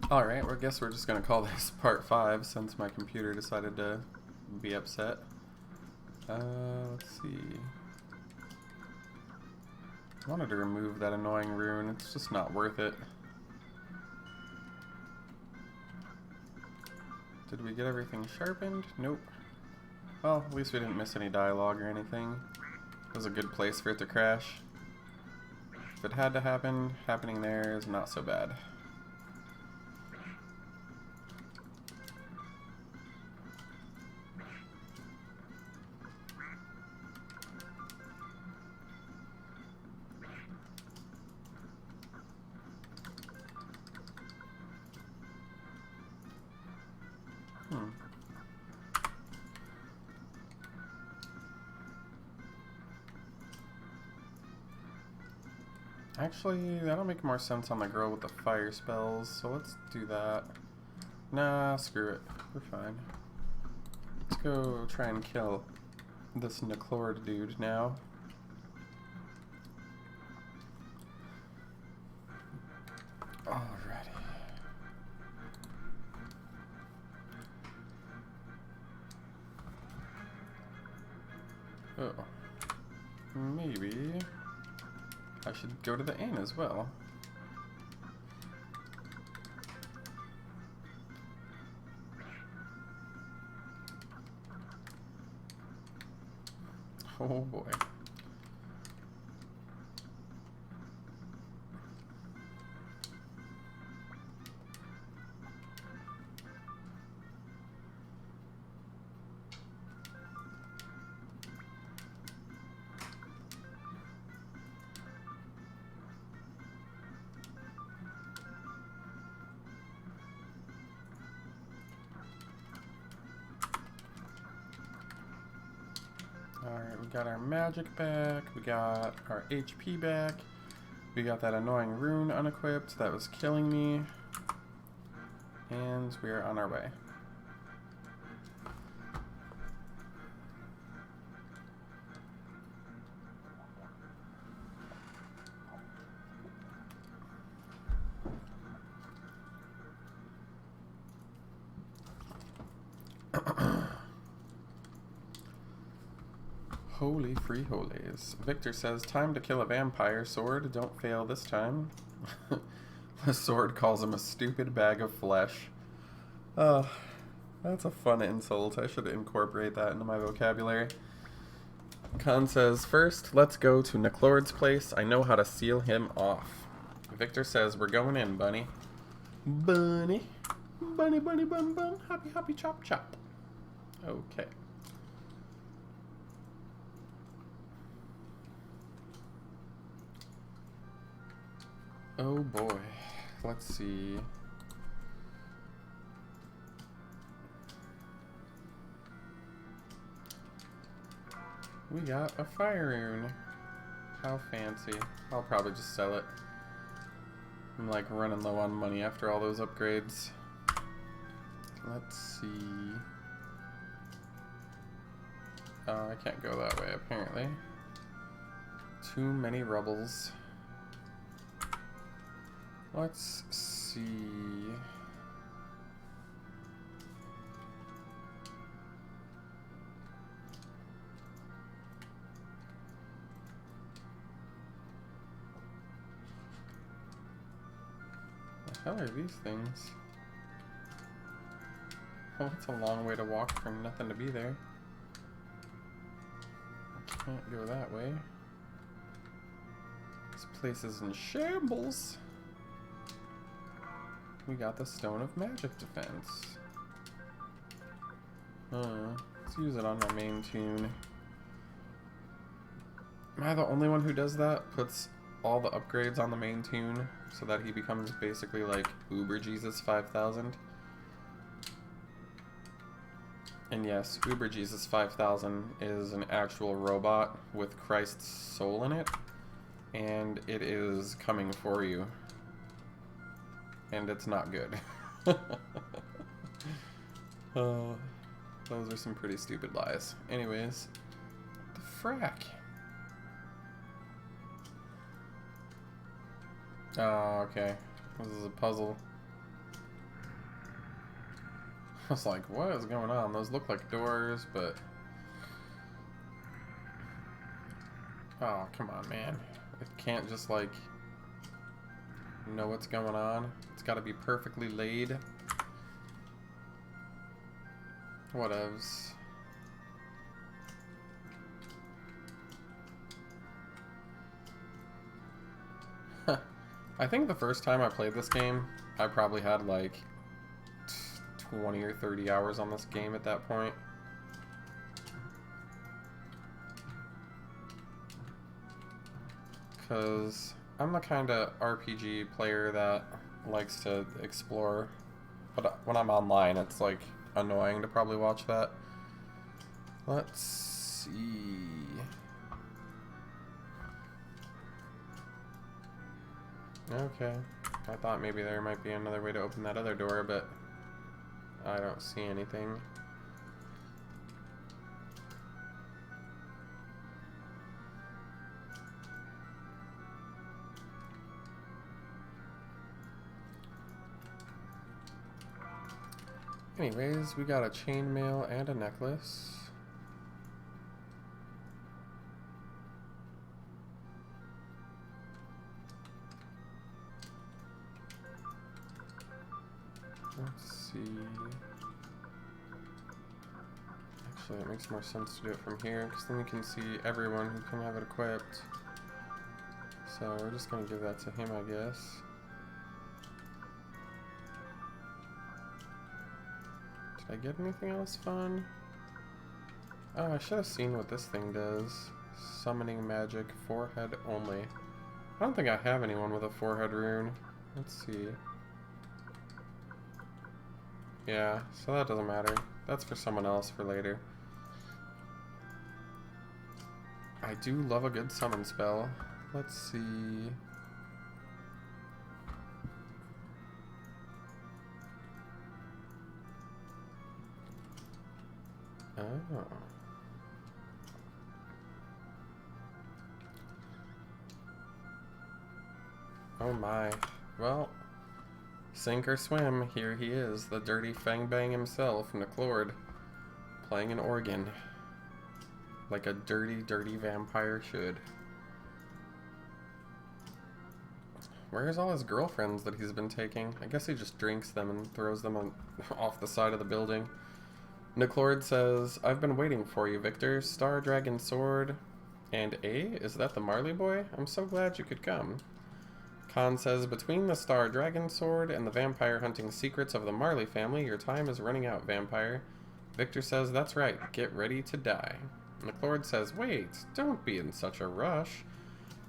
Alright, well, I guess we're just gonna call this part 5 since my computer decided to be upset. Let's see. I wanted to remove that annoying rune, it's just not worth it. Did we get everything sharpened? Nope. Well, at least we didn't miss any dialogue or anything. It was a good place for it to crash. If it had to happen, happening there is not so bad. Actually, that'll make more sense on the girl with the fire spells, so let's do that. Nah, screw it. We're fine. Let's go try and kill this Neclord dude now. Alrighty. Oh. Maybe I should go to the inn as well. Oh boy. Alright, we got our magic back, we got our HP back, we got that annoying rune unequipped that was killing me, and we are on our way. Holy free holies. Victor says, time to kill a vampire. Sword, don't fail this time. The sword calls him a stupid bag of flesh. That's a fun insult. I should incorporate that into my vocabulary. Khan says, first, let's go to Neclord's place. I know how to seal him off. Victor says, we're going in, bunny. Bunny. Bunny, bunny, bun, bun. Happy, happy, chop, chop. Okay. Oh boy, let's see. We got a fire rune. How fancy. I'll probably just sell it. I'm like running low on money after all those upgrades. Let's see. I can't go that way apparently. Too many rebels. Let's see. The hell are these things? Oh, it's a long way to walk from nothing to be there. I can't go that way. This place is in shambles. We got the Stone of Magic Defense. Let's use it on my main tune. Am I the only one who does that? Puts all the upgrades on the main tune so that he becomes basically like Uber Jesus 5000. And yes, Uber Jesus 5000 is an actual robot with Christ's soul in it, and it is coming for you. And it's not good. Those are some pretty stupid lies. Anyways, the frack. Oh, okay. This is a puzzle. I was like, what is going on? Those look like doors, but... Oh, come on, man. It can't just, like, know what's going on. It's gotta be perfectly laid. Whatevs. I think the first time I played this game, I probably had like 20 or 30 hours on this game at that point. Because I'm the kind of RPG player that likes to explore. But when I'm online, it's like annoying to probably watch that. Let's see. Okay. I thought maybe there might be another way to open that other door, but I don't see anything. Anyways, we got a chainmail and a necklace. Let's see. Actually, it makes more sense to do it from here, because then we can see everyone who can have it equipped. So we're just going to give that to him, I guess. Did I get anything else fun? Oh, I should have seen what this thing does. Summoning magic, forehead only. I don't think I have anyone with a forehead rune. Let's see. Yeah, so that doesn't matter. That's for someone else for later. I do love a good summon spell. Let's see. Oh. Oh my. Well, sink or swim, here he is, the dirty Fangbang himself, Niclord, playing an organ. Like a dirty, dirty vampire should. Where's all his girlfriends that he's been taking? I guess he just drinks them and throws them on, off the side of the building. Niclord says, I've been waiting for you, Victor. Star Dragon Sword. And is that the Marley boy? I'm so glad you could come. Khan says, between the Star Dragon Sword and the vampire hunting secrets of the Marley family, your time is running out, vampire. Victor says, that's right, get ready to die. Niclord says, wait, don't be in such a rush.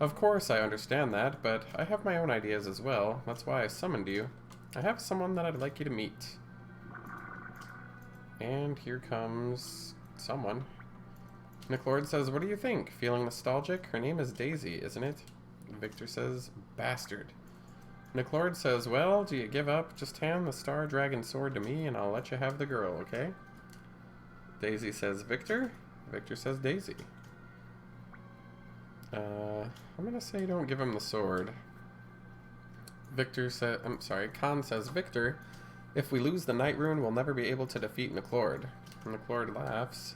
Of course I understand that, but I have my own ideas as well. That's why I summoned you. I have someone that I'd like you to meet. And here comes someone. Niclord says, what do you think? Feeling nostalgic? Her name is Daisy, isn't it? Victor says, bastard. Niclord says, well, do you give up? Just hand the Star Dragon Sword to me and I'll let you have the girl, okay? Daisy says, Victor? Victor says, Daisy. I'm gonna say don't give him the sword. Victor said, I'm sorry, Khan says, Victor, if we lose the Night Rune, we'll never be able to defeat Niclord. Niclord laughs.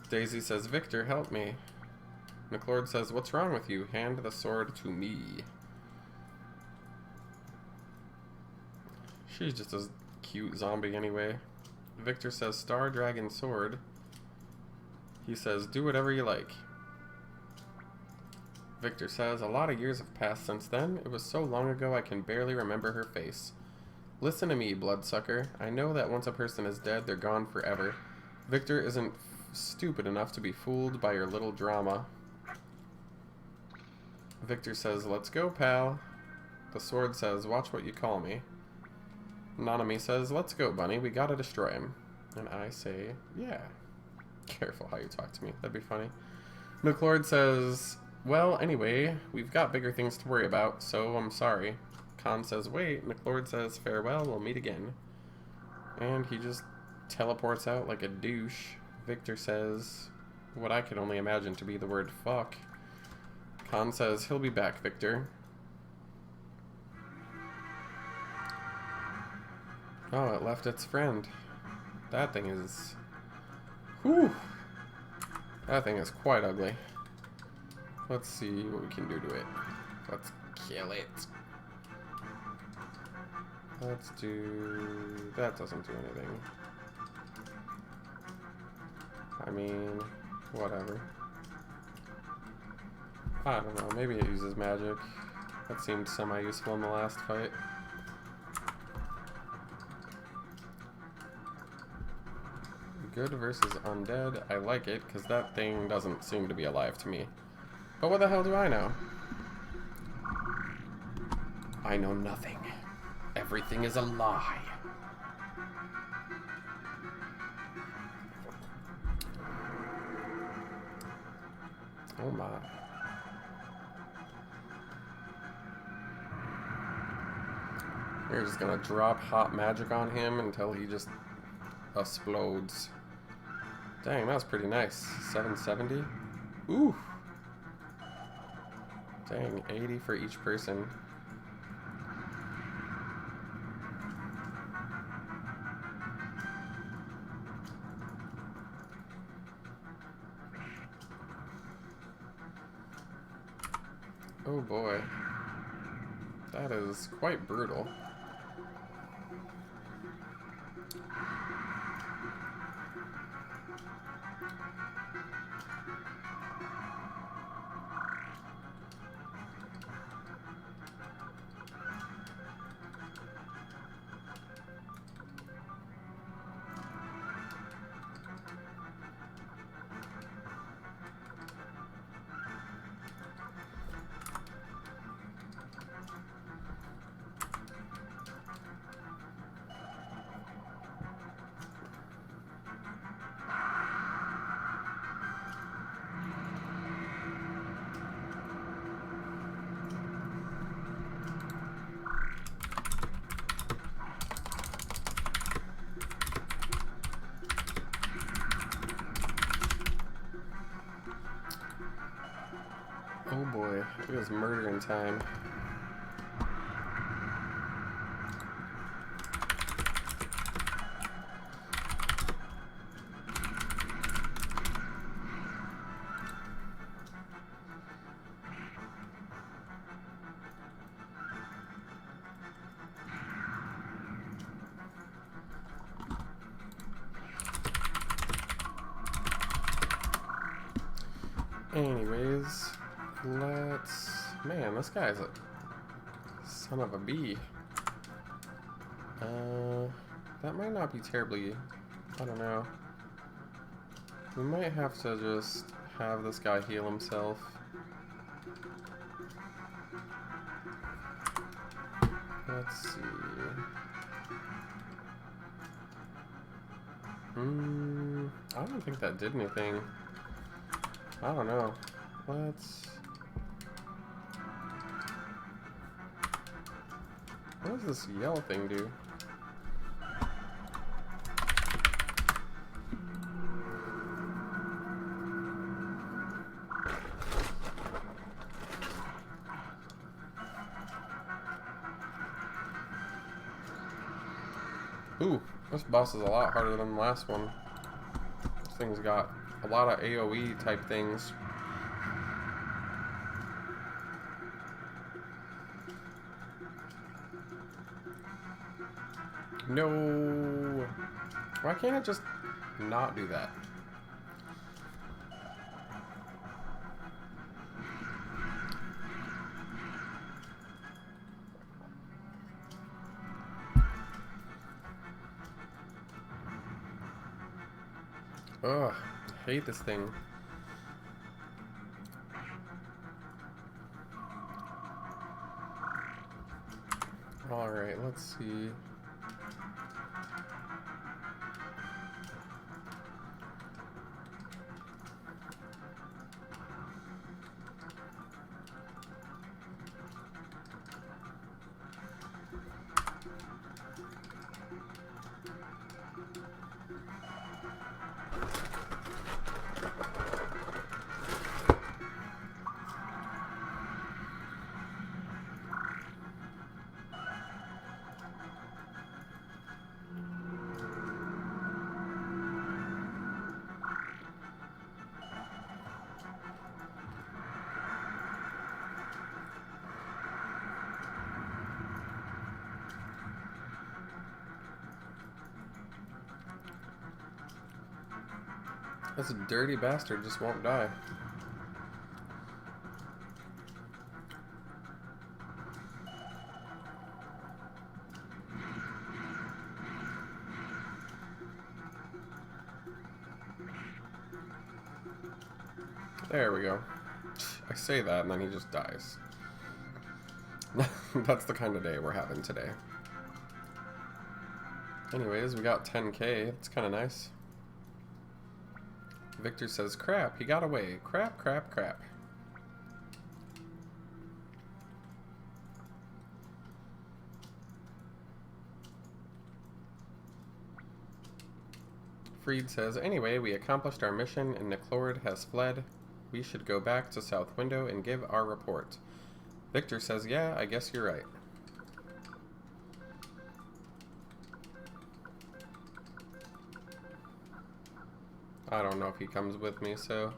Daisy says, Victor, help me. Niclord says, what's wrong with you? Hand the sword to me. She's just a cute zombie anyway. Victor says, Star Dragon Sword. He says, do whatever you like. Victor says, a lot of years have passed since then. It was so long ago I can barely remember her face. Listen to me, bloodsucker. I know that once a person is dead, they're gone forever. Victor isn't stupid enough to be fooled by your little drama. Victor says, let's go, pal. The sword says, watch what you call me. Nanami says, let's go, bunny. We gotta destroy him. And I say, yeah. Careful how you talk to me. That'd be funny. Niclord says, well, anyway, we've got bigger things to worry about, so I'm sorry. Khan says, wait. Niclord says, farewell, we'll meet again. And he just teleports out like a douche. Victor says what I could only imagine to be the word fuck. Khan says, he'll be back, Victor. Oh, it left its friend. That thing is... Whew! That thing is quite ugly. Let's see what we can do to it. Let's kill it. Let's do... That doesn't do anything. I mean, whatever. I don't know, maybe it uses magic. That seemed semi-useful in the last fight. Good versus undead. I like it, because that thing doesn't seem to be alive to me. But what the hell do I know? I know nothing. Everything is a lie. Oh my. You're just gonna drop hot magic on him until he just explodes. Dang, that was pretty nice. 770? Ooh! Dang, 80 for each person. Oh boy. That is quite brutal. Oh boy, it is murdering time. Anyways, let's... Man, this guy's a son of a bee. That might not be terribly... I don't know. We might have to just have this guy heal himself. Let's see... I don't think that did anything. I don't know. Let's... What does this yellow thing do? Ooh, this boss is a lot harder than the last one. This thing's got a lot of AoE type things. No! Why can't it just not do that? Ugh, I hate this thing. Alright, let's see. This dirty bastard just won't die. There we go. I say that and then he just dies. That's the kind of day we're having today. Anyways, we got 10k. It's kind of nice. Victor says, crap, he got away. Crap, crap, crap. Freed says, anyway, we accomplished our mission and Niclord has fled. We should go back to South Window and give our report. Victor says, yeah, I guess you're right. I don't know if he comes with me, so...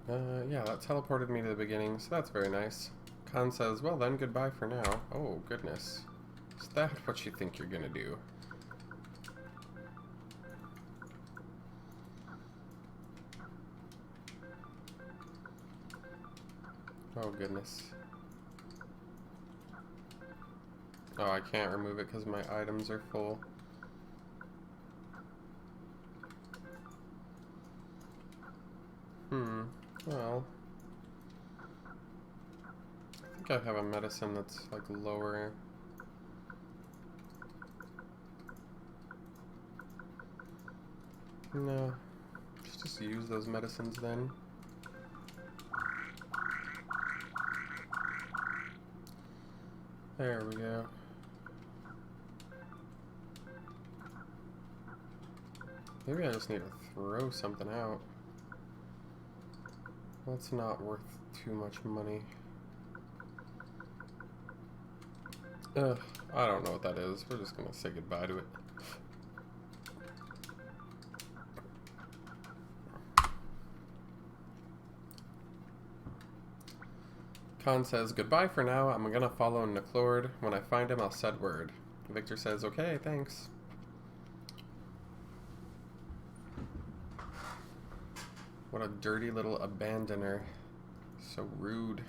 yeah, that teleported me to the beginning, so that's very nice. Khan says, well then, goodbye for now. Oh, goodness. Is that what you think you're gonna do? Oh, goodness. Oh, I can't remove it because my items are full. Well... I think I have a medicine that's, like, lower. No. Just use those medicines then. There we go. Maybe I just need to throw something out. That's not worth too much money. Ugh, I don't know what that is. We're just gonna say goodbye to it. Khan says, goodbye for now. I'm gonna follow Niclord. When I find him, I'll set word. Victor says, okay, thanks. What a dirty little abandoner. So rude.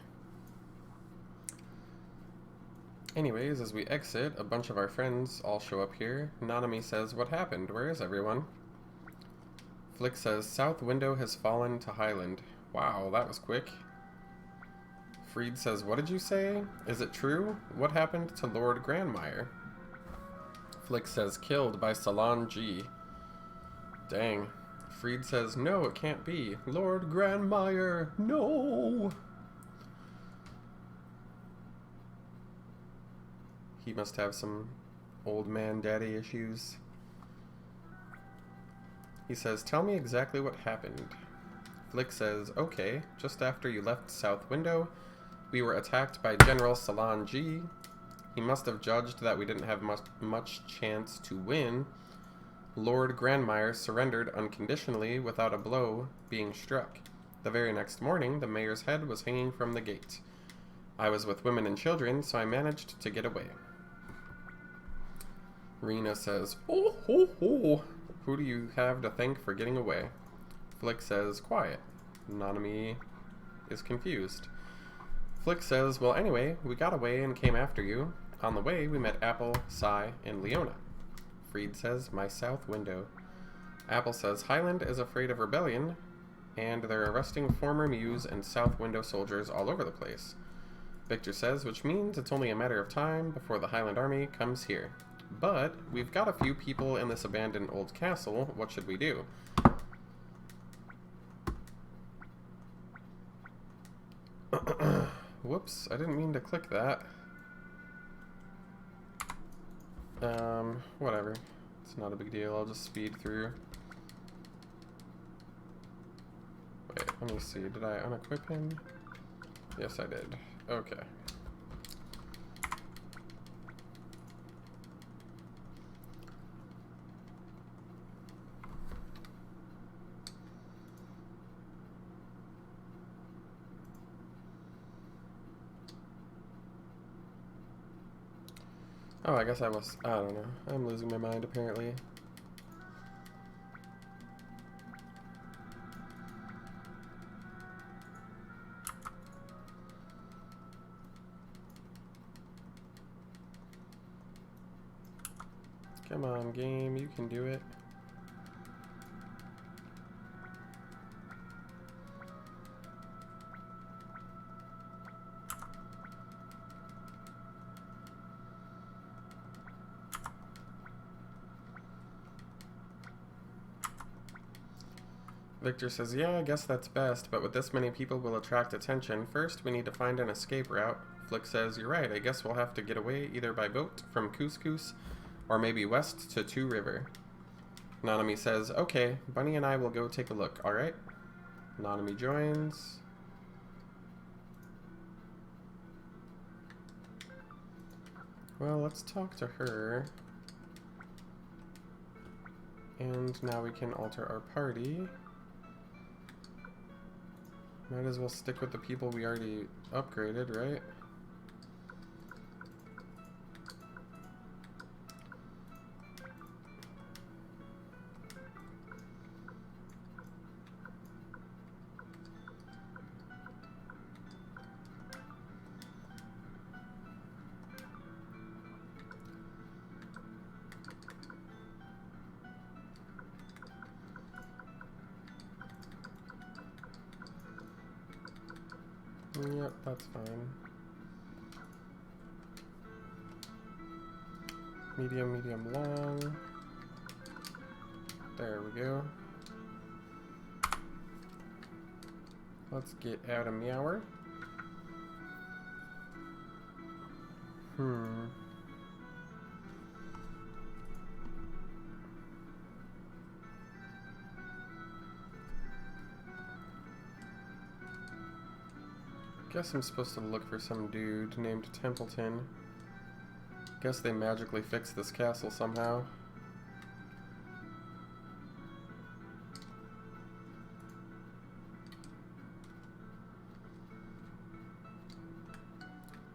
Anyways, as we exit, a bunch of our friends all show up here. Nanami says, what happened? Where is everyone? Flick says, South Window has fallen to Highland. Wow, that was quick. Freed says, what did you say? Is it true? What happened to Lord Grandmire? Flick says, killed by Salon G. Dang. Freed says, no, it can't be. Lord Grandmire, no! He must have some old man daddy issues. He says, tell me exactly what happened. Flick says, okay, just after you left South Window, we were attacked by General Salon G. He must have judged that we didn't have much chance to win. Lord Grandmire surrendered unconditionally without a blow being struck. The very next morning, the mayor's head was hanging from the gate. I was with women and children, so I managed to get away. Rena says, oh ho ho! Who do you have to thank for getting away? Flick says, quiet. Nanami is confused. Flick says, well anyway, we got away and came after you. On the way, we met Apple, Sai, and Leona. Freed says, my South Window. Apple says, Highland is afraid of rebellion, and they're arresting former Muse and South Window soldiers all over the place. Victor says, which means it's only a matter of time before the Highland army comes here. But we've got a few people in this abandoned old castle. What should we do? Whoops, I didn't mean to click that. Whatever. It's not a big deal. I'll just speed through. Wait, let me see. Did I unequip him? Yes, I did. Okay. Oh, I guess I was... I don't know. I'm losing my mind, apparently. Come on, game. You can do it. Victor says, yeah, I guess that's best, but with this many people will attract attention. First, we need to find an escape route. Flick says, you're right, I guess we'll have to get away either by boat from Couscous or maybe west to Two River. Nanami says, okay, Bunny and I will go take a look, alright? Nanami joins. Well, let's talk to her. And now we can alter our party. Might as well stick with the people we already upgraded, right? Yep, that's fine. Medium, medium, long. There we go. Let's get out of Meower. Guess I'm supposed to look for some dude named Templeton. Guess they magically fixed this castle somehow.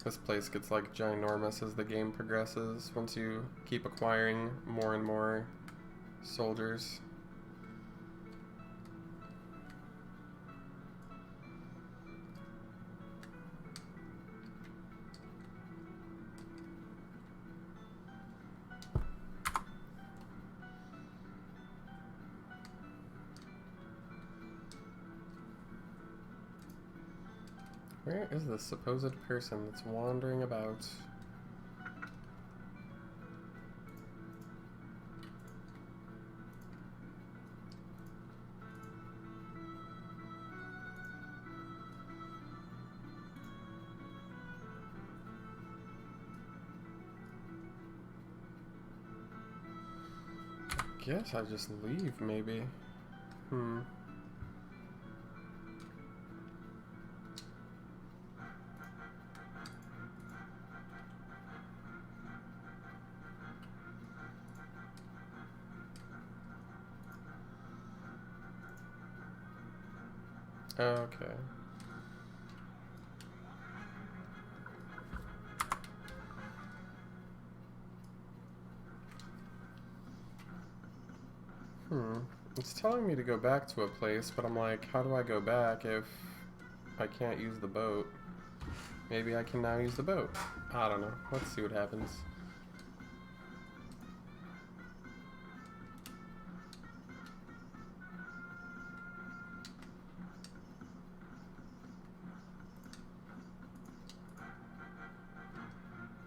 This place gets like ginormous as the game progresses once you keep acquiring more and more soldiers. Where is this supposed person that's wandering about? I guess I just leave, maybe. Okay. It's telling me to go back to a place, but I'm like, how do I go back if I can't use the boat? Maybe I can now use the boat. I don't know. Let's see what happens.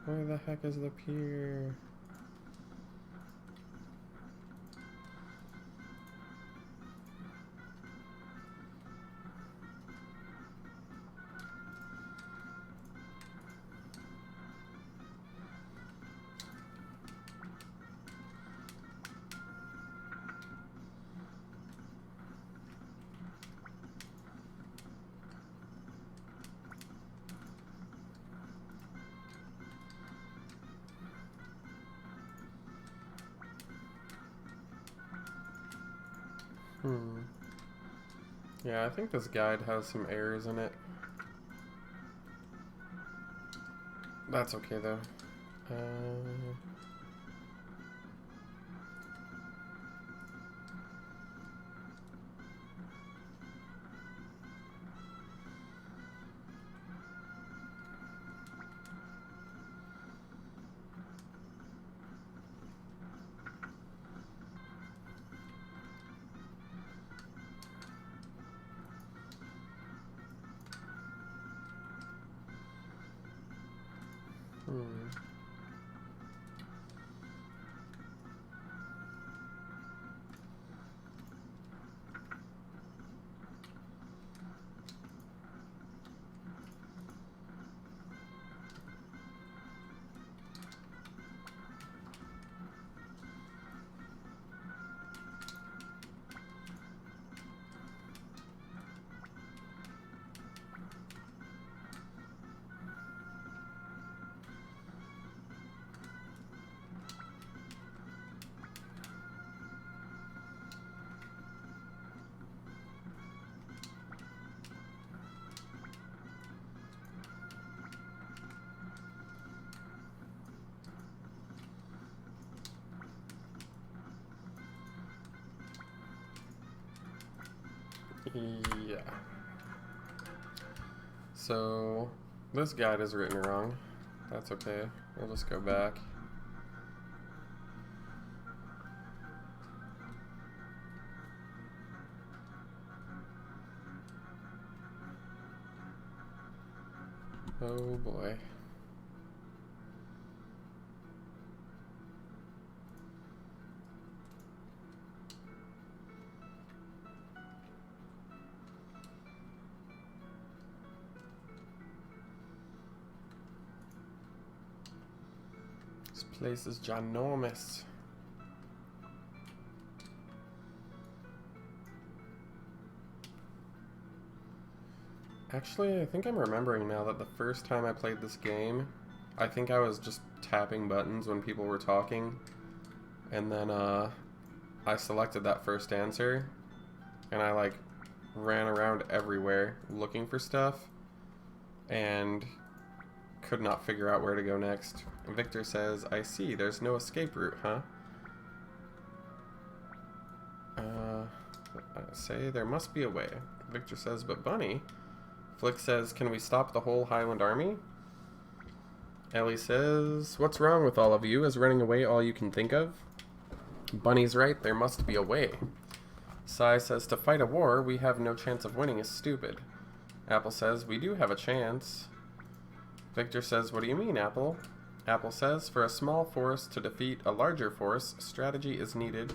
Where the heck is the pier? Yeah, I think this guide has some errors in it. That's okay though. Yeah. So this guide is written wrong. That's okay. We'll just go back. Oh boy. This place is ginormous. Actually, I think I'm remembering now that the first time I played this game, I think I was just tapping buttons when people were talking, and then I selected that first answer, and I like ran around everywhere looking for stuff, and could not figure out where to go next. Victor says, I see, there's no escape route, huh? I say, there must be a way. Victor says, but Bunny. Flick says, can we stop the whole Highland army? Ellie says, what's wrong with all of you? Is running away all you can think of? Bunny's right, there must be a way. Sai says, to fight a war we have no chance of winning is stupid. Apple says, we do have a chance. Victor says, what do you mean, Apple? Apple says, for a small force to defeat a larger force, strategy is needed.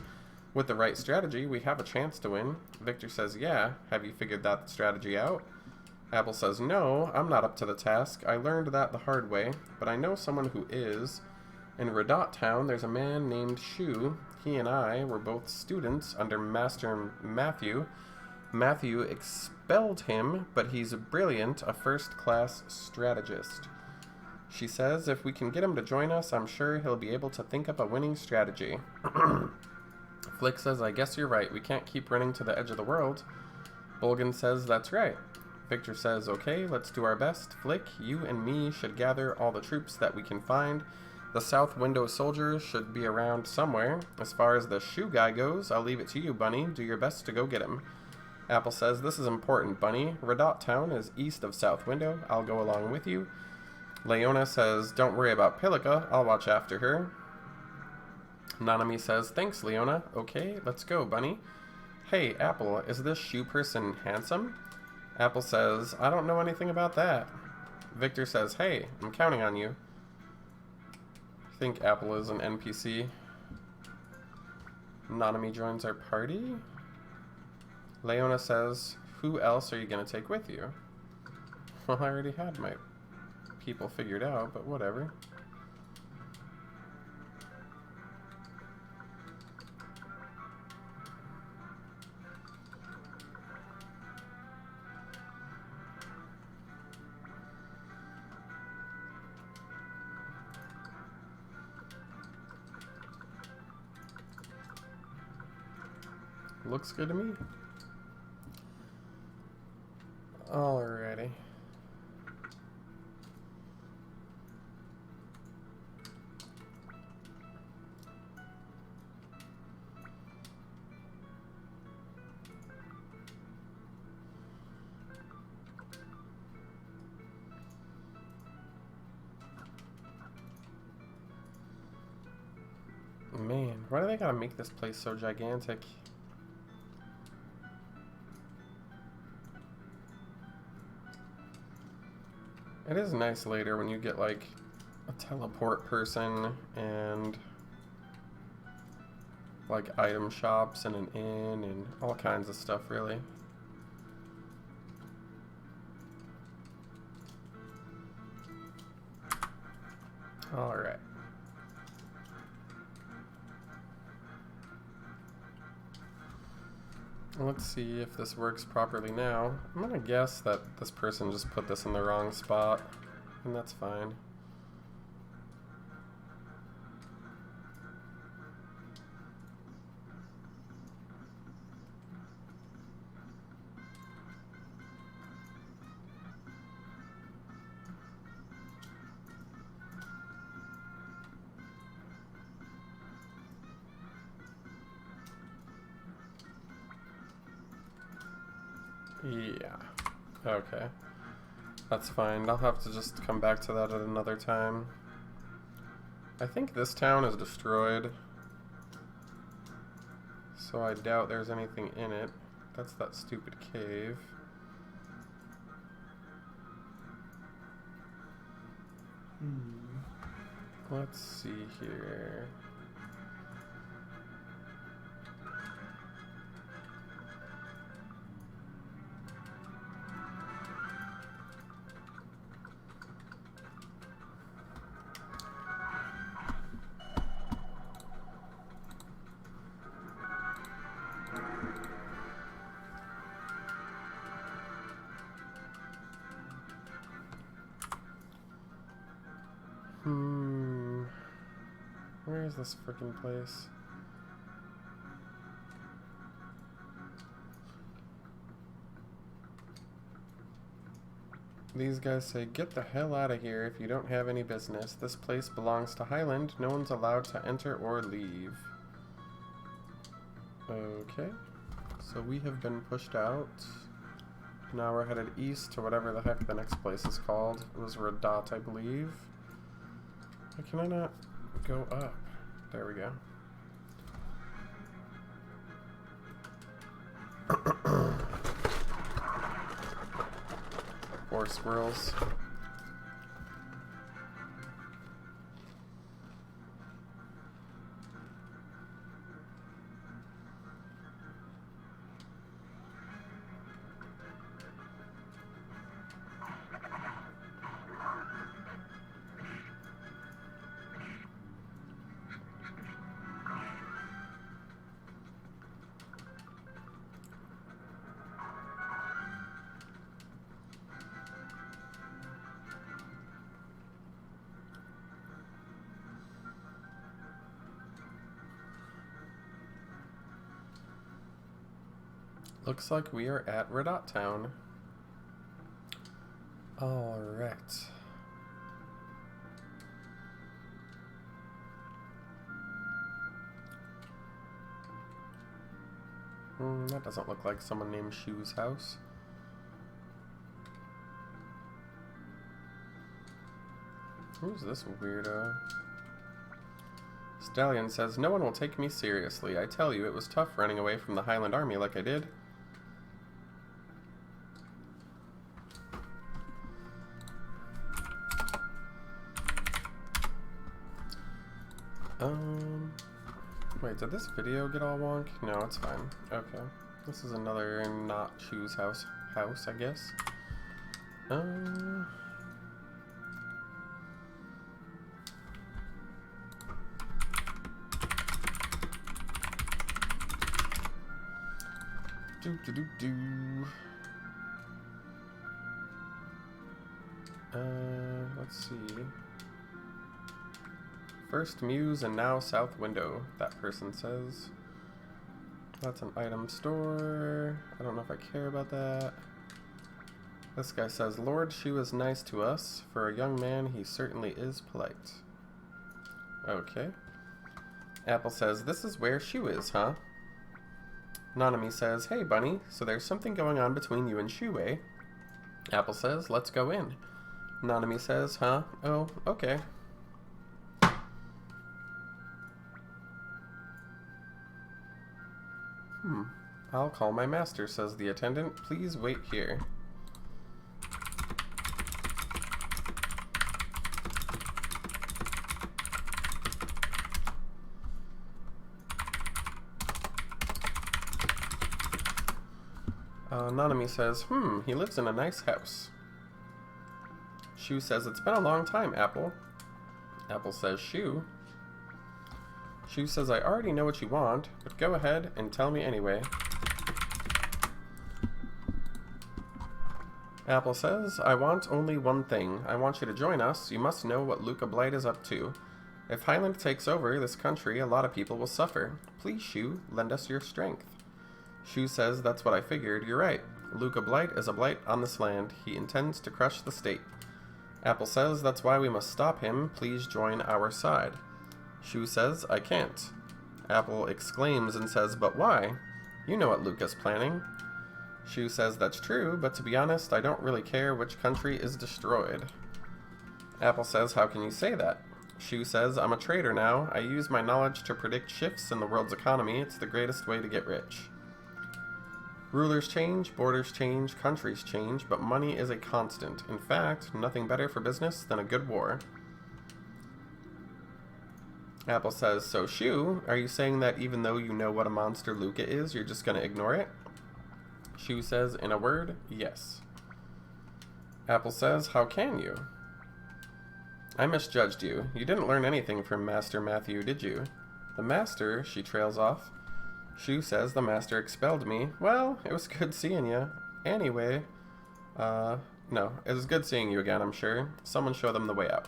With the right strategy, we have a chance to win. Victor says, yeah, have you figured that strategy out? Apple says, no, I'm not up to the task. I learned that the hard way, but I know someone who is. In Redot Town, there's a man named Shu. He and I were both students under Master Matthew. Matthew expelled him, but he's brilliant, a first-class strategist. She says, if we can get him to join us, I'm sure he'll be able to think up a winning strategy. Flick says, I guess you're right. We can't keep running to the edge of the world. Bolgan says, that's right. Victor says, okay, let's do our best. Flick, you and me should gather all the troops that we can find. The South Window soldiers should be around somewhere. As far as the shoe guy goes, I'll leave it to you, Bunny. Do your best to go get him. Apple says, this is important, Bunny. Redot Town is east of South Window. I'll go along with you. Leona says, don't worry about Pilica. I'll watch after her. Nanami says, thanks, Leona. Okay, let's go, Bunny. Hey, Apple, is this shoe person handsome? Apple says, I don't know anything about that. Victor says, hey, I'm counting on you. I think Apple is an NPC. Nanami joins our party. Leona says, who else are you going to take with you? Well, I already had my people figured out, but whatever. Looks good to me. Alrighty. Why do they gotta make this place so gigantic? It is nice later when you get like a teleport person and like item shops and an inn and all kinds of stuff, really. All right. Let's see if this works properly now. I'm gonna guess that this person just put this in the wrong spot, and that's fine. Yeah. Okay. That's fine. I'll have to just come back to that at another time. I think this town is destroyed, so I doubt there's anything in it. That's that stupid cave. Let's see here. Where is this freaking place? These guys say, get the hell out of here if you don't have any business. This place belongs to Highland. No one's allowed to enter or leave. Okay. So we have been pushed out. Now we're headed east to whatever the heck the next place is called. It was Radat, I believe. Why can I not go up? There we go. Or squirrels. Looks like we are at Radat Town. Alright. That doesn't look like someone named Shu's house. Who's this weirdo? Stallion says, no one will take me seriously. I tell you, it was tough running away from the Highland Army like I did. Wait, did this video get all wonk? No, it's fine. Okay. This is another not Shu's house, I guess. Let's see. First Muse and now South Window, that person says. That's an item store. I don't know if I care about that. This guy says, Lord Shu is nice to us. For a young man, he certainly is polite. Okay. Apple says, this is where Shu is, huh? Nanami says, hey, Bunny, so there's something going on between you and Shu, eh? Apple says, let's go in. Nanami says, huh? Oh, okay. I'll call my master, says the attendant. Please wait here. Nanami says, he lives in a nice house. Shu says, it's been a long time, Apple. Apple says, Shu. Shu says, I already know what you want, but go ahead and tell me anyway. Apple says, I want only one thing. I want you to join us. You must know what Luca Blight is up to. If Highland takes over this country, a lot of people will suffer. Please, Shu, lend us your strength. Shu says, that's what I figured. You're right. Luca Blight is a blight on this land. He intends to crush the state. Apple says, that's why we must stop him. Please join our side. Shu says, I can't. Apple exclaims and says, but why? You know what Luca's planning. Shu says, that's true, but to be honest, I don't really care which country is destroyed. Apple says, how can you say that? Shu says, I'm a trader now. I use my knowledge to predict shifts in the world's economy. It's the greatest way to get rich. Rulers change, borders change, countries change, but money is a constant. In fact, nothing better for business than a good war. Apple says, so Shu, are you saying that even though you know what a monster Luca is, you're just going to ignore it? Shu says, in a word, yes. Apple says, how can you? I misjudged you. You didn't learn anything from Master Matthew, did you? The Master, she trails off. Shu says, the Master expelled me. Well, it was good seeing you. Anyway, no, it was good seeing you again, I'm sure. Someone show them the way out.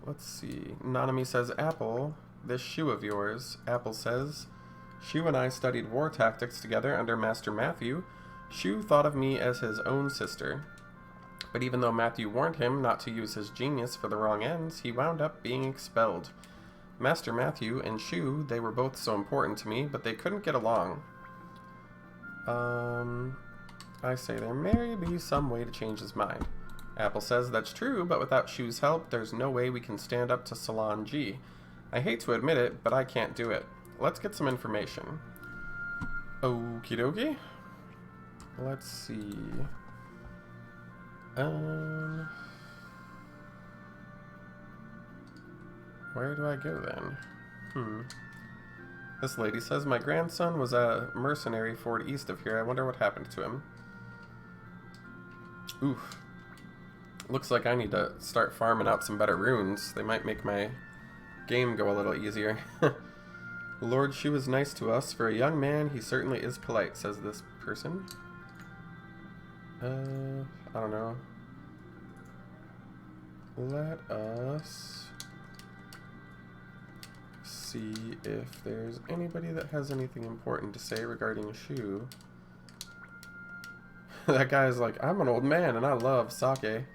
Let's see. Nanami says, Apple, this Shu of yours. Apple says, Shu and I studied war tactics together under Master Matthew. Shu thought of me as his own sister. But even though Matthew warned him not to use his genius for the wrong ends, he wound up being expelled. Master Matthew and Shu, they were both so important to me, but they couldn't get along. I say there may be some way to change his mind. Apple says, that's true, but without Shu's help, there's no way we can stand up to Salon G. I hate to admit it, but I can't do it. Let's get some information. Okie dokie. Let's see. Where do I go then? This lady says, my grandson was a mercenary forward east of here. I wonder what happened to him. Oof. Looks like I need to start farming out some better runes. They might make my game go a little easier. Lord Shu is nice to us. For a young man, he certainly is polite, says this person. I don't know. Let us see if there's anybody that has anything important to say regarding Shu. That guy's like, I'm an old man and I love sake.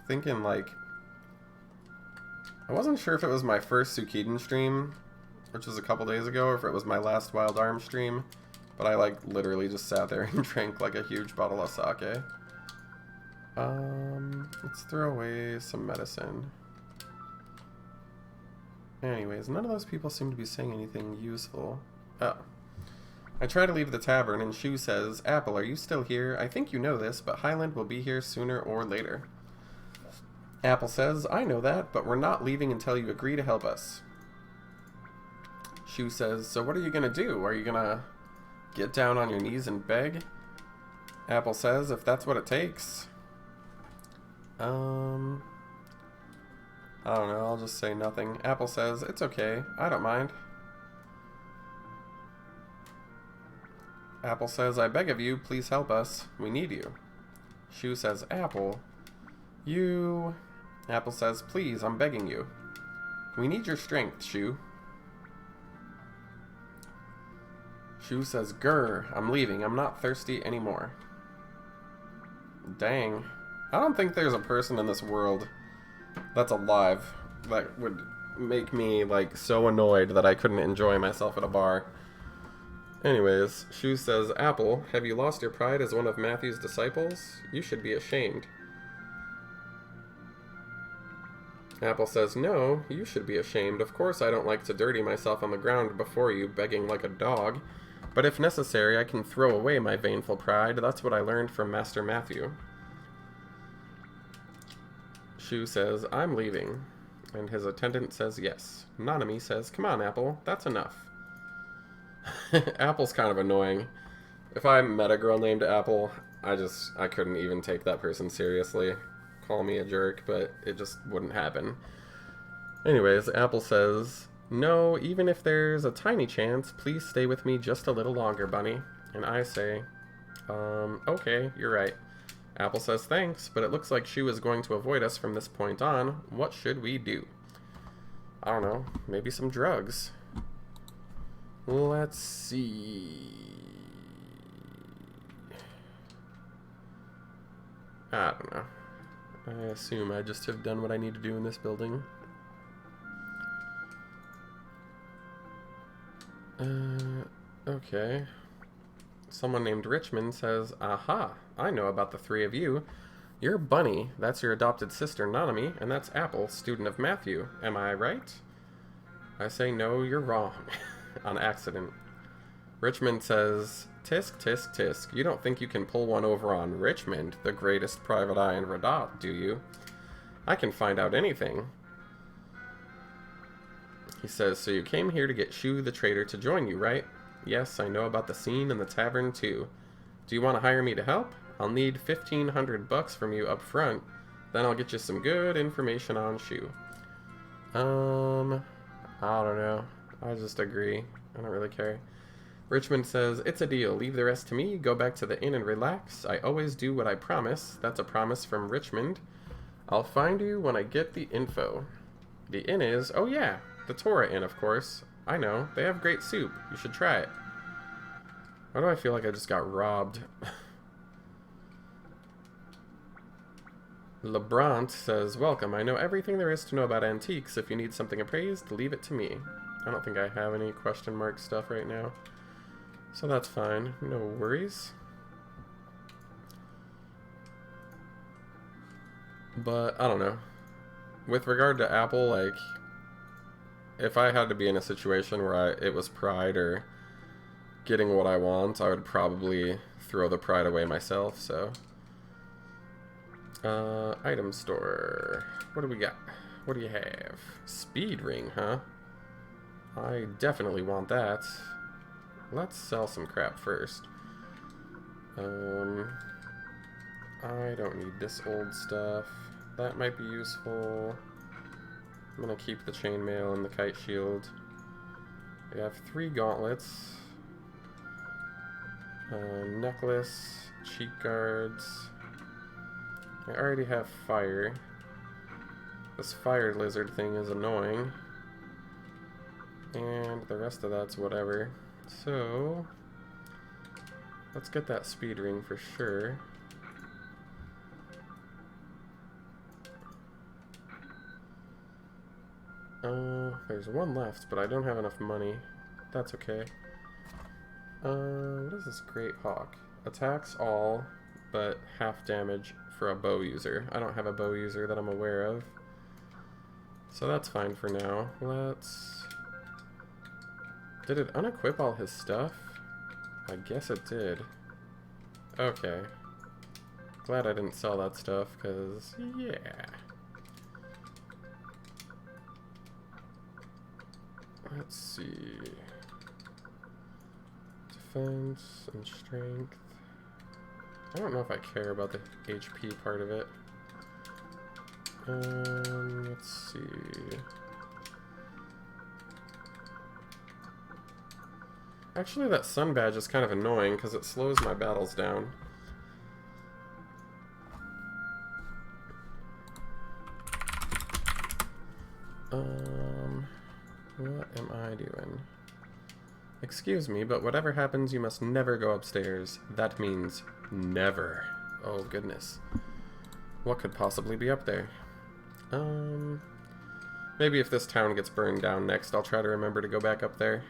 Thinking like, I wasn't sure if it was my first Suikoden stream, which was a couple days ago, or if it was my last Wild Arm stream, but I like literally just sat there and drank like a huge bottle of sake. Let's throw away some medicine. Anyways, none of those people seem to be saying anything useful. Oh. I try to leave the tavern and Shu says, Apple, are you still here? I think you know this, but Highland will be here sooner or later. Apple says, I know that, but we're not leaving until you agree to help us. Shu says, so what are you going to do? Are you going to get down on your knees and beg? Apple says, if that's what it takes. I don't know, I'll just say nothing. Apple says, it's okay, I don't mind. Apple says, I beg of you, please help us. We need you. Shu says, Apple, you... Apple says, please, I'm begging you. We need your strength, Shu. Shu says, grr, I'm leaving. I'm not thirsty anymore. Dang. I don't think there's a person in this world that's alive that would make me, like, so annoyed that I couldn't enjoy myself at a bar. Anyways, Shu says, Apple, have you lost your pride as one of Matthew's disciples? You should be ashamed. Apple says, no, you should be ashamed. Of course I don't like to dirty myself on the ground before you, begging like a dog. But if necessary, I can throw away my vainful pride. That's what I learned from Master Matthew. Shu says, I'm leaving. And his attendant says yes. Nanami says, come on, Apple, that's enough. Apple's kind of annoying. If I met a girl named Apple, I couldn't even take that person seriously. Call me a jerk, but it just wouldn't happen. Anyways, Apple says, no, even if there's a tiny chance, please stay with me just a little longer, Bunny. And I say, okay, you're right. Apple says thanks, but it looks like Shu is going to avoid us from this point on. What should we do? I don't know, maybe some drugs. Let's see. I don't know. I assume I just have done what I need to do in this building. Okay. Someone named Richmond says, aha, I know about the three of you. You're Bunny, that's your adopted sister Nanami, and that's Apple, student of Matthew. Am I right? I say, no, you're wrong. On accident. Richmond says, tisk, tisk, tisk. You don't think you can pull one over on Richmond, the greatest private eye in Radat, do you? I can find out anything. He says, so you came here to get Shu the traitor to join you, right? Yes, I know about the scene in the tavern, too. Do you want to hire me to help? I'll need 1,500 bucks from you up front. Then I'll get you some good information on Shu. I don't know. I just agree. I don't really care. Richmond says, it's a deal. Leave the rest to me. Go back to the inn and relax. I always do what I promise. That's a promise from Richmond. I'll find you when I get the info. The inn is, oh yeah, the Torah Inn, of course. I know. They have great soup. You should try it. Why do I feel like I just got robbed? Lebrant says, welcome. I know everything there is to know about antiques. If you need something appraised, leave it to me. I don't think I have any question mark stuff right now. So that's fine. No worries. But, I don't know. With regard to Apple, like, if I had to be in a situation where it was pride or getting what I want, I would probably throw the pride away myself, so. Item store. What do we got? What do you have? Speed ring, huh? I definitely want that. Let's sell some crap first. I don't need this old stuff. That might be useful. I'm gonna keep the chainmail and the kite shield. We have 3 gauntlets. Necklace, cheek guards. I already have fire. This fire lizard thing is annoying. And the rest of that's whatever. So, let's get that speed ring for sure. There's one left, but I don't have enough money. That's okay. What is this Great Hawk? Attacks all, but half damage for a bow user. I don't have a bow user that I'm aware of. So that's fine for now. Let's... Did it unequip all his stuff? I guess it did. Okay. Glad I didn't sell that stuff, because, yeah. Let's see. Defense and strength. I don't know if I care about the HP part of it. Let's see. Actually, that sun badge is kind of annoying because it slows my battles down. What am I doing? Excuse me, but whatever happens, you must never go upstairs. That means never. Oh, goodness. What could possibly be up there? Maybe if this town gets burned down next, I'll try to remember to go back up there.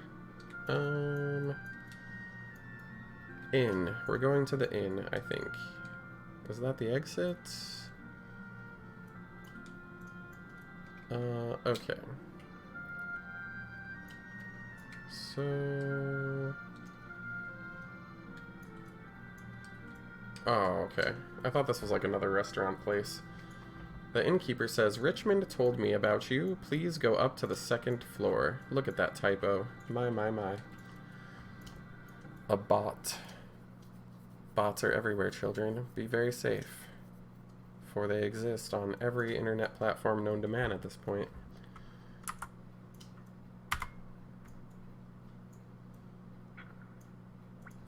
Inn. We're going to the inn, I think. Is that the exit? Okay. So... Oh, okay. I thought this was like another restaurant place. The innkeeper says, Richmond told me about you. Please go up to the 2nd floor. Look at that typo. My. A bot. Bots are everywhere, children. Be very safe. For they exist on every internet platform known to man at this point.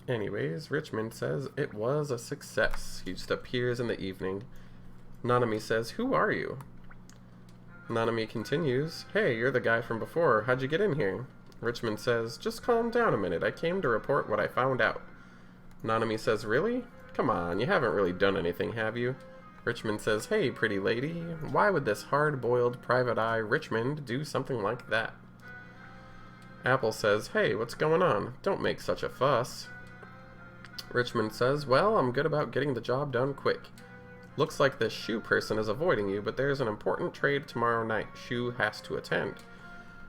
Anyways, Richmond says it was a success. He just appears in the evening. Nanami says, who are you? Nanami continues, hey, you're the guy from before. How'd you get in here? Richmond says, just calm down a minute. I came to report what I found out. Nanami says, really? Come on, you haven't really done anything, have you? Richmond says, hey, pretty lady, why would this hard-boiled private eye Richmond do something like that? Apple says, hey, what's going on? Don't make such a fuss. Richmond says, well, I'm good about getting the job done quick. Looks like this shoe person is avoiding you, but there's an important trade tomorrow night Shoe has to attend.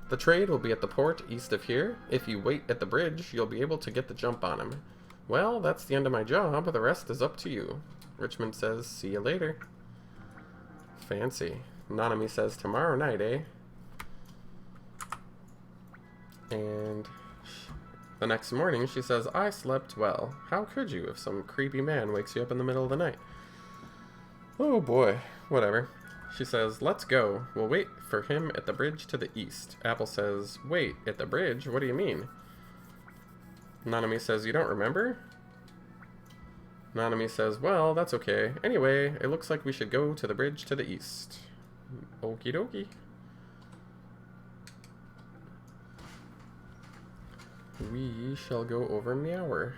The trade will be at the port east of here. If you wait at the bridge, you'll be able to get the jump on him. Well, that's the end of my job. The rest is up to you. Richmond says, see you later. Fancy. Nanami says, tomorrow night, eh? And the next morning, she says, I slept well. How could you if some creepy man wakes you up in the middle of the night? Oh boy, whatever. She says, let's go. We'll wait for him at the bridge to the east. Apple says, wait, at the bridge? What do you mean? Nanami says, you don't remember? Nanami says, well, that's okay. Anyway, it looks like we should go to the bridge to the east. Okie dokie. We shall go over Meower.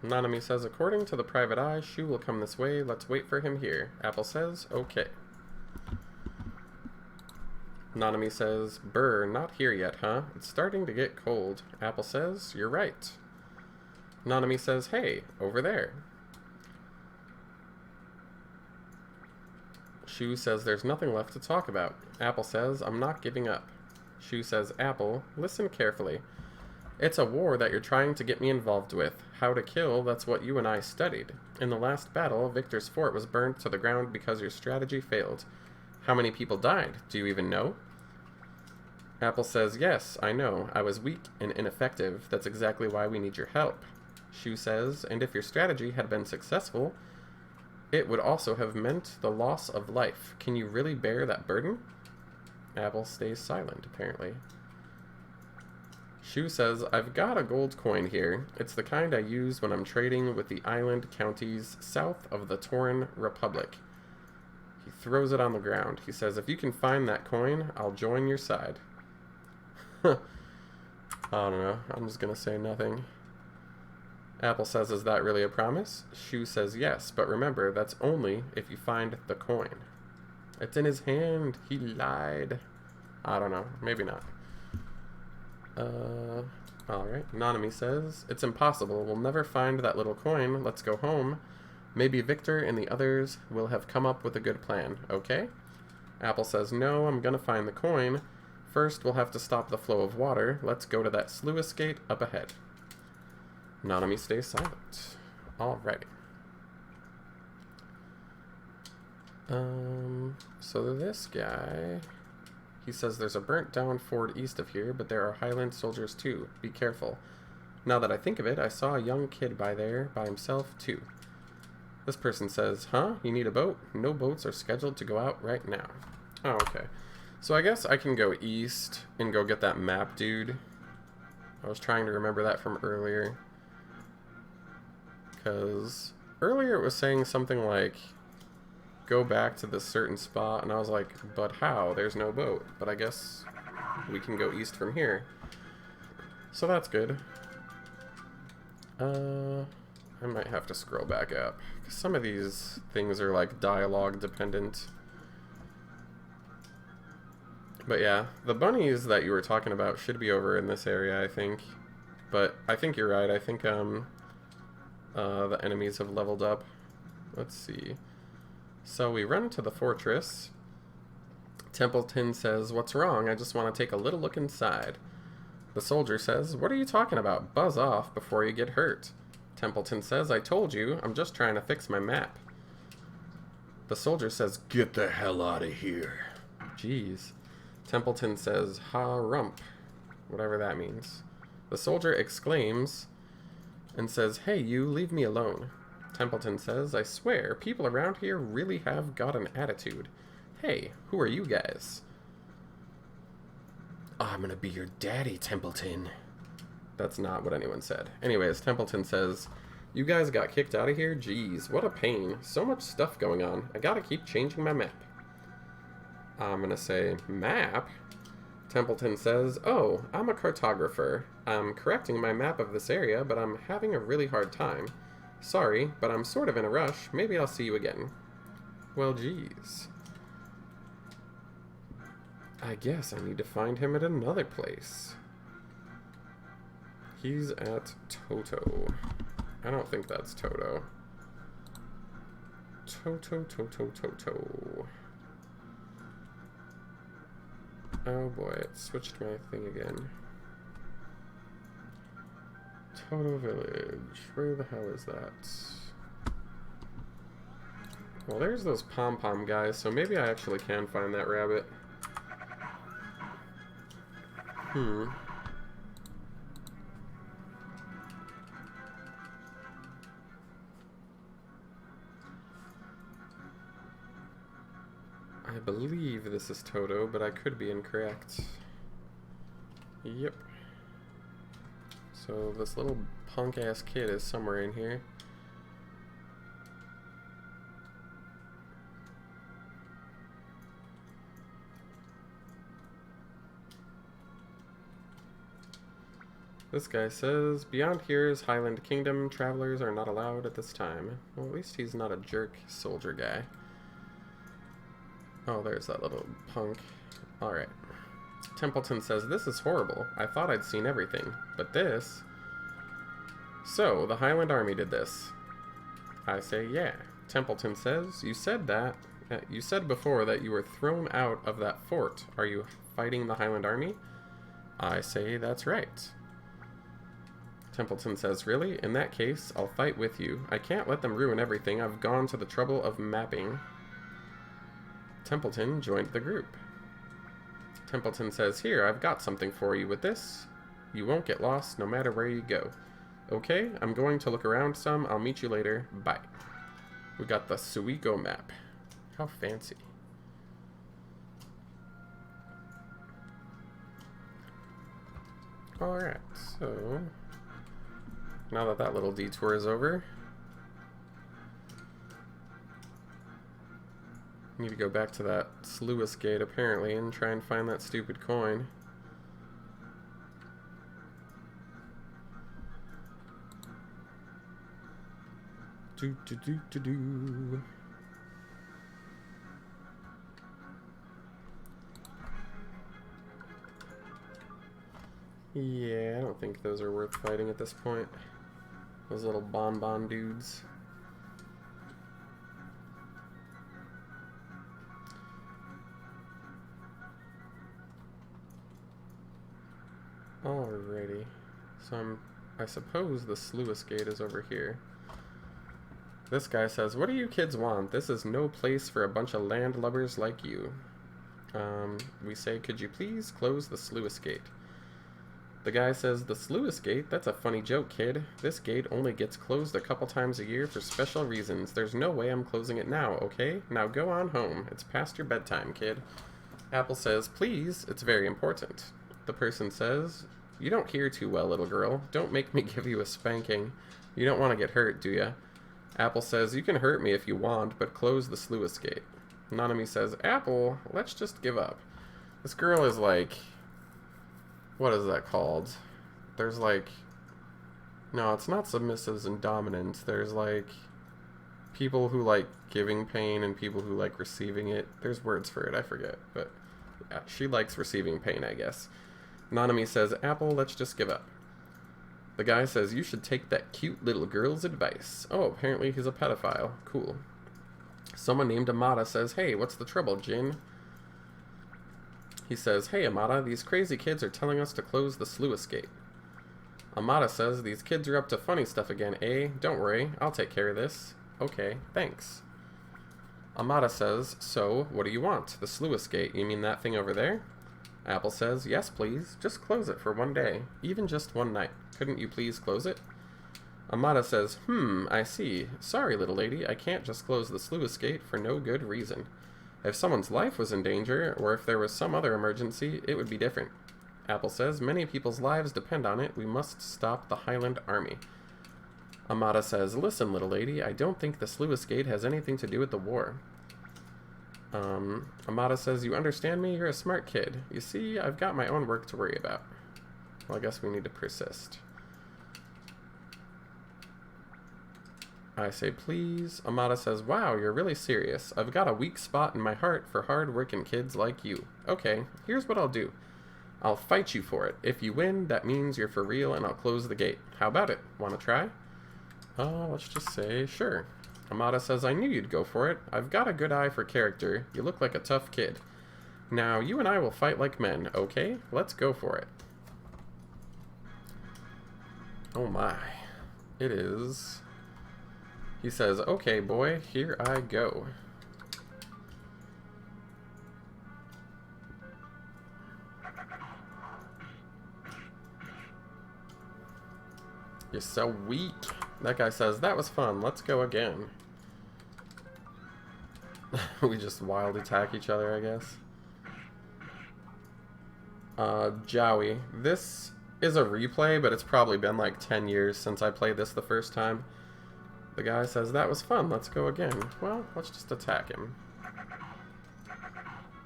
Nanami says, according to the private eye, Shu will come this way. Let's wait for him here. Apple says, okay. Nanami says, brr, not here yet, huh? It's starting to get cold. Apple says, you're right. Nanami says, hey, over there. Shu says there's nothing left to talk about. Apple says, I'm not giving up. Shu says, Apple, listen carefully. It's a war that you're trying to get me involved with. How to kill, that's what you and I studied. In the last battle, Victor's fort was burned to the ground because your strategy failed. How many people died? Do you even know? Apple says, yes, I know. I was weak and ineffective. That's exactly why we need your help. Shu says, and if your strategy had been successful, it would also have meant the loss of life. Can you really bear that burden? Apple stays silent, apparently. Shu says, I've got a gold coin here. It's the kind I use when I'm trading with the island counties south of the Tauren Republic. He throws it on the ground. He says, if you can find that coin, I'll join your side. I don't know. I'm just going to say nothing. Apple says, is that really a promise? Shu says, yes, but remember, that's only if you find the coin. It's in his hand. He lied. I don't know. Maybe not. Alright. Nanami says, it's impossible. We'll never find that little coin. Let's go home. Maybe Victor and the others will have come up with a good plan, okay? Apple says, no, I'm gonna find the coin. First, we'll have to stop the flow of water. Let's go to that sluice gate up ahead. Nanami stays silent. Alrighty. So this guy... He says there's a burnt down fort east of here, but there are Highland soldiers too. Be careful. Now that I think of it, I saw a young kid by there by himself too. This person says, huh? You need a boat? No boats are scheduled to go out right now. Oh, okay. So I guess I can go east and go get that map dude. I was trying to remember that from earlier. Because earlier it was saying something like, go back to this certain spot, and I was like, but how? There's no boat. But I guess we can go east from here. So that's good. I might have to scroll back up. 'Cause some of these things are like dialogue dependent. But yeah, the bunnies that you were talking about should be over in this area, I think. But I think you're right. I think the enemies have leveled up. Let's see. So we run to the fortress. Templeton says, "What's wrong? I just want to take a little look inside." The soldier says, "What are you talking about? Buzz off before you get hurt." Templeton says, "I told you, I'm just trying to fix my map." The soldier says, "Get the hell out of here." Jeez. Templeton says, "Ha rump," whatever that means. The soldier exclaims and says, "Hey, you, leave me alone." Templeton says, "I swear, people around here really have got an attitude. Hey, who are you guys?" "I'm gonna be your daddy, Templeton." That's not what anyone said. Anyways, Templeton says, "You guys got kicked out of here? Jeez, what a pain. So much stuff going on. I gotta keep changing my map." I'm gonna say, "Map?" Templeton says, "Oh, I'm a cartographer. I'm correcting my map of this area, but I'm having a really hard time. Sorry, but I'm sort of in a rush. Maybe I'll see you again." Well, geez. I guess I need to find him at another place. He's at Toto. I don't think that's Toto. Toto. Oh boy, it switched my thing again. Toto Village. Where the hell is that? Well, there's those pom-pom guys, so maybe I actually can find that rabbit. I believe this is Toto, but I could be incorrect. Yep. So this little punk-ass kid is somewhere in here. This guy says, "Beyond here is Highland Kingdom. Travelers are not allowed at this time." Well, at least he's not a jerk soldier guy. Oh, there's that little punk. Alright. Templeton says, "This is horrible. I thought I'd seen everything. But this..." "So, the Highland Army did this." I say, "Yeah." Templeton says, You said before that you were thrown out of that fort. Are you fighting the Highland Army?" I say, "That's right." Templeton says, "Really? In that case, I'll fight with you. I can't let them ruin everything. I've gone to the trouble of mapping." Templeton joined the group. Templeton says, "Here, I've got something for you with this. You won't get lost no matter where you go." "Okay, I'm going to look around some. I'll meet you later. Bye." We got the Suikoden map. How fancy. Alright, so now that that little detour is over, I need to go back to that sluice gate apparently and try and find that stupid coin. Yeah, I don't think those are worth fighting at this point. Those little bonbon dudes. Alrighty. So I suppose the sluice gate is over here. This guy says, "What do you kids want? This is no place for a bunch of landlubbers like you." We say, "Could you please close the sluice gate?" The guy says, "The sluice gate? That's a funny joke, kid. This gate only gets closed a couple times a year for special reasons. There's no way I'm closing it now, okay? Now go on home. It's past your bedtime, kid." Apple says, "Please, it's very important." The person says, "You don't hear too well, little girl. Don't make me give you a spanking. You don't want to get hurt, do ya?" Apple says, "You can hurt me if you want, but close the sluice gate." Nanami says, "Apple, let's just give up." This girl is like... what is that called? There's like... no, it's not submissives and dominant. There's like... people who like giving pain and people who like receiving it. There's words for it, I forget. But Yeah, she likes receiving pain, I guess. Nanami says, Apple, let's just give up. The guy says, you should take that cute little girl's advice. Oh, apparently he's a pedophile. Cool. Someone named Amada says, hey, what's the trouble, Jin? He says, hey, Amada, these crazy kids are telling us to close the sluice gate. Amada says, these kids are up to funny stuff again, eh? Don't worry, I'll take care of this. Okay, thanks. Amada says, so, what do you want? The sluice gate, you mean that thing over there? Apple says, yes, please. Just close it for one day. Even just one night. Couldn't you please close it? Amada says, I see. Sorry, little lady, I can't just close the sluice gate for no good reason. If someone's life was in danger, or if there was some other emergency, it would be different. Apple says, many people's lives depend on it. We must stop the Highland Army. Amada says, listen, little lady, I don't think the sluice gate has anything to do with the war. Amada says, you understand me? You're a smart kid. You see, I've got my own work to worry about. Well, I guess we need to persist. I say, please. Amada says, wow, you're really serious. I've got a weak spot in my heart for hard-working kids like you. Okay, here's what I'll do. I'll fight you for it. If you win, that means you're for real, and I'll close the gate. How about it? Want to try? Let's just say, sure. Amada says, I knew you'd go for it. I've got a good eye for character. You look like a tough kid. Now, you and I will fight like men, okay? Let's go for it. Oh my. It is... He says, okay, boy, here I go. You're so weak. That guy says, that was fun. Let's go again. We just wild attack each other, I guess. Jowie. This is a replay, but it's probably been like 10 years since I played this the first time. The guy says, that was fun. Let's go again. Well, let's just attack him.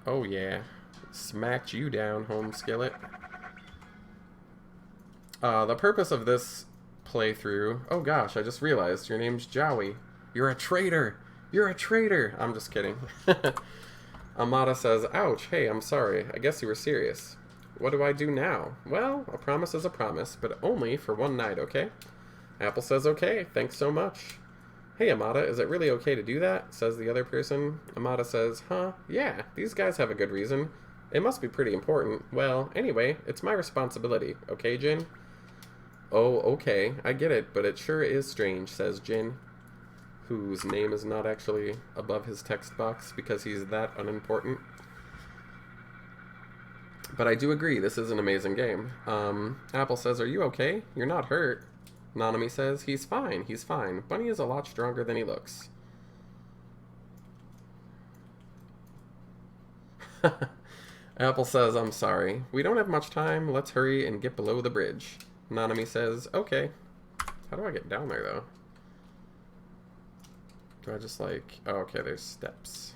Oh, yeah. Smacked you down, home skillet. The purpose of this playthrough... Oh, gosh, I just realized your name's Jowie. You're a traitor! You're a traitor! I'm just kidding. Amada says, ouch, hey, I'm sorry. I guess you were serious. What do I do now? Well, a promise is a promise, but only for one night, okay? Apple says, okay, thanks so much. Hey, Amada, is it really okay to do that? Says the other person. Amada says, huh? Yeah, these guys have a good reason. It must be pretty important. Well, anyway, it's my responsibility. Okay, Jin? Oh, okay, I get it, but it sure is strange, says Jin, whose name is not actually above his text box because he's that unimportant. But I do agree, this is an amazing game. Apple says, are you okay? You're not hurt. Nanami says, he's fine, he's fine. Bunny is a lot stronger than he looks. Apple says, I'm sorry. We don't have much time. Let's hurry and get below the bridge. Nanami says, okay. How do I get down there, though? Do I just like... Oh, okay, there's steps.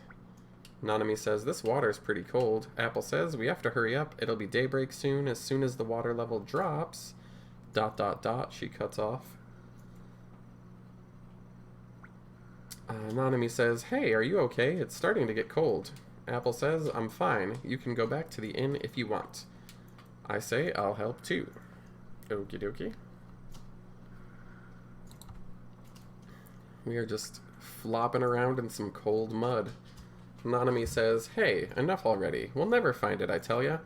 Nanami says, this water's pretty cold. Apple says, we have to hurry up. It'll be daybreak soon. As soon as the water level drops... ... She cuts off. Nanami says, hey, are you okay? It's starting to get cold. Apple says, I'm fine. You can go back to the inn if you want. I say, I'll help too. Okie dokie. We are just flopping around in some cold mud. Nanami says, hey, enough already. We'll never find it, I tell ya.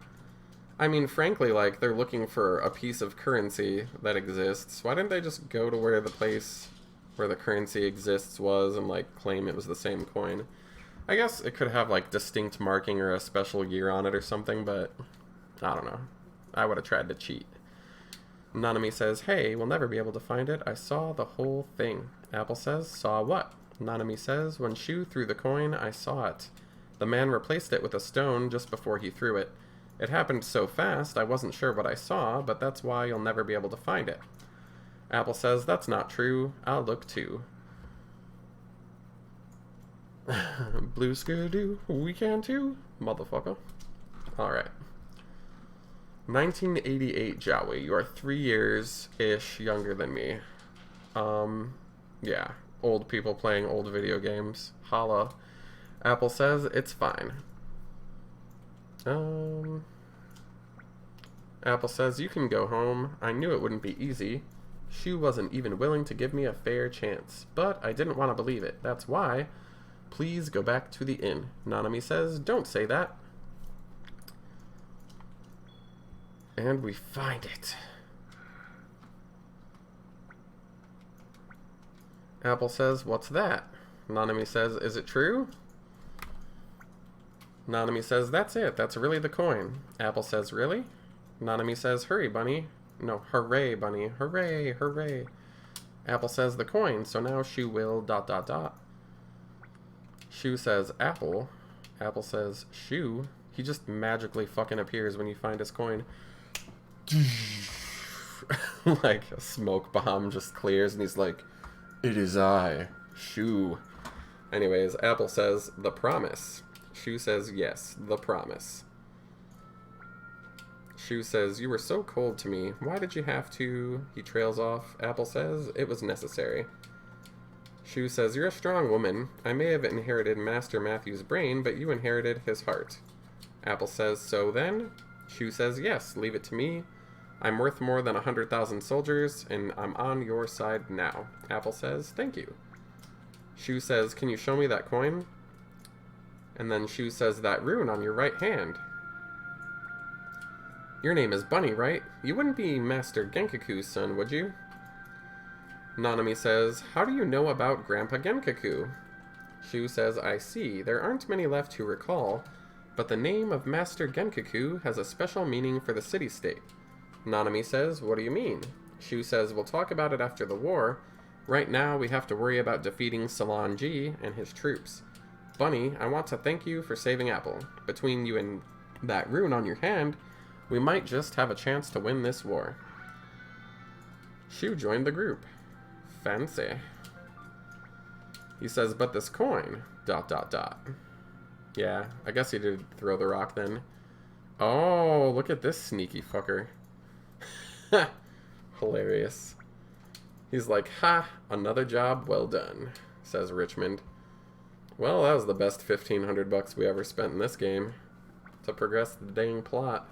I mean, frankly, like, they're looking for a piece of currency that exists. Why didn't they just go to where the place where the currency exists was and, like, claim it was the same coin? I guess it could have, like, distinct marking or a special year on it or something, but I don't know. I would have tried to cheat. Nanami says, hey, we'll never be able to find it. I saw the whole thing. Apple says, saw what? Nanami says, when Shu threw the coin, I saw it. The man replaced it with a stone just before he threw it. It happened so fast, I wasn't sure what I saw, but that's why you'll never be able to find it. Apple says, that's not true. I'll look too. Blue Skidoo, we can too, motherfucker. Alright. 1988 Jowie, you are 3 years-ish younger than me. Yeah, old people playing old video games. Holla. Apple says, it's fine. Apple says, you can go home. I knew it wouldn't be easy. Shu wasn't even willing to give me a fair chance, but I didn't want to believe it. That's why. Please go back to the inn. Nanami says, don't say that. And we find it. Apple says, what's that? Nanami says, is it true? Nanami says, that's it. That's really the coin. Apple says, really? Nanami says, hurry, bunny. No, hooray, bunny. Hooray, hooray. Apple says, the coin. So now Shu will ... Shu says, Apple. Apple says, Shu. He just magically fucking appears when you find his coin. Like a smoke bomb just clears and he's like, it is I, Shu. Anyways, Apple says, the promise. Shu says, yes, the promise. Shu says, you were so cold to me. Why did you have to? He trails off. Apple says, it was necessary. Shu says, you're a strong woman. I may have inherited Master Matthew's brain, but you inherited his heart. Apple says, so then? Shu says, yes, leave it to me. I'm worth more than 100,000 soldiers, and I'm on your side now. Apple says, thank you. Shu says, can you show me that coin? And then Shu says, that rune on your right hand. Your name is Bunny, right? You wouldn't be Master Genkaku's son, would you? Nanami says, how do you know about Grandpa Genkaku? Shu says, I see. There aren't many left to recall, but the name of Master Genkaku has a special meaning for the city-state. Nanami says, what do you mean? Shu says, we'll talk about it after the war. Right now, we have to worry about defeating Salanji and his troops. Bunny, I want to thank you for saving Apple. Between you and that rune on your hand, we might just have a chance to win this war. Shu joined the group. Fancy. He says, but this coin, ... Yeah, I guess he did throw the rock then. Oh, look at this sneaky fucker. Hilarious. He's like, ha, another job well done, says Richmond. Well, that was the best 1,500 bucks we ever spent in this game to progress the dang plot.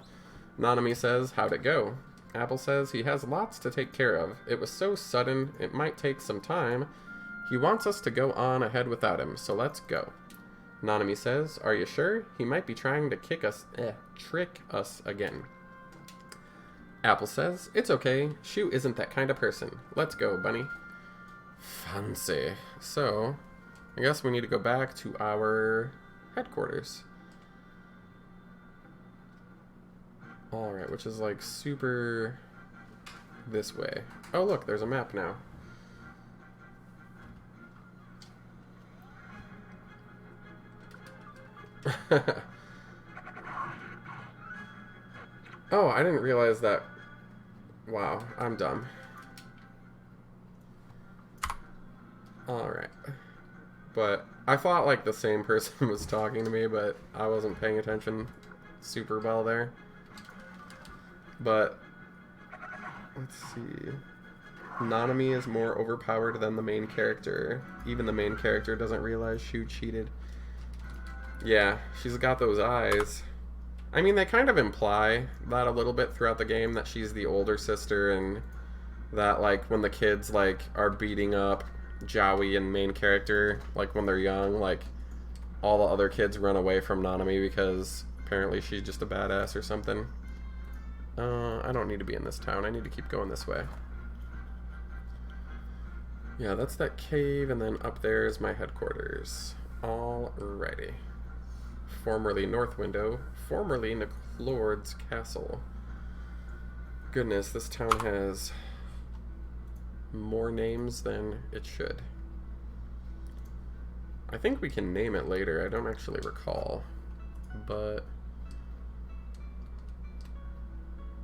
Nanami says, how'd it go? Apple says he has lots to take care of. It was so sudden, it might take some time. He wants us to go on ahead without him, so let's go. Nanami says, are you sure? He might be trying to trick us again. Apple says, it's okay. Shu isn't that kind of person. Let's go, Bunny. Fancy. So, I guess we need to go back to our headquarters. Alright, which is like super this way. Oh look, there's a map now. Oh, I didn't realize that. Wow, I'm dumb. Alright. But I thought like the same person was talking to me, but I wasn't paying attention super well there. But let's see. Nanami is more overpowered than the main character. Even the main character doesn't realize Shu cheated. Yeah, she's got those eyes. I mean, they kind of imply that a little bit throughout the game, that she's the older sister, and that, like, when the kids, like, are beating up Jowie and main character, like, when they're young, like, all the other kids run away from Nanami because apparently she's just a badass or something. I don't need to be in this town. I need to keep going this way. Yeah, that's that cave, and then up there is my headquarters. Alrighty. Formerly North Window, formerly Niclord's Castle. Goodness, this town has more names than it should. I think we can name it later. I don't actually recall. But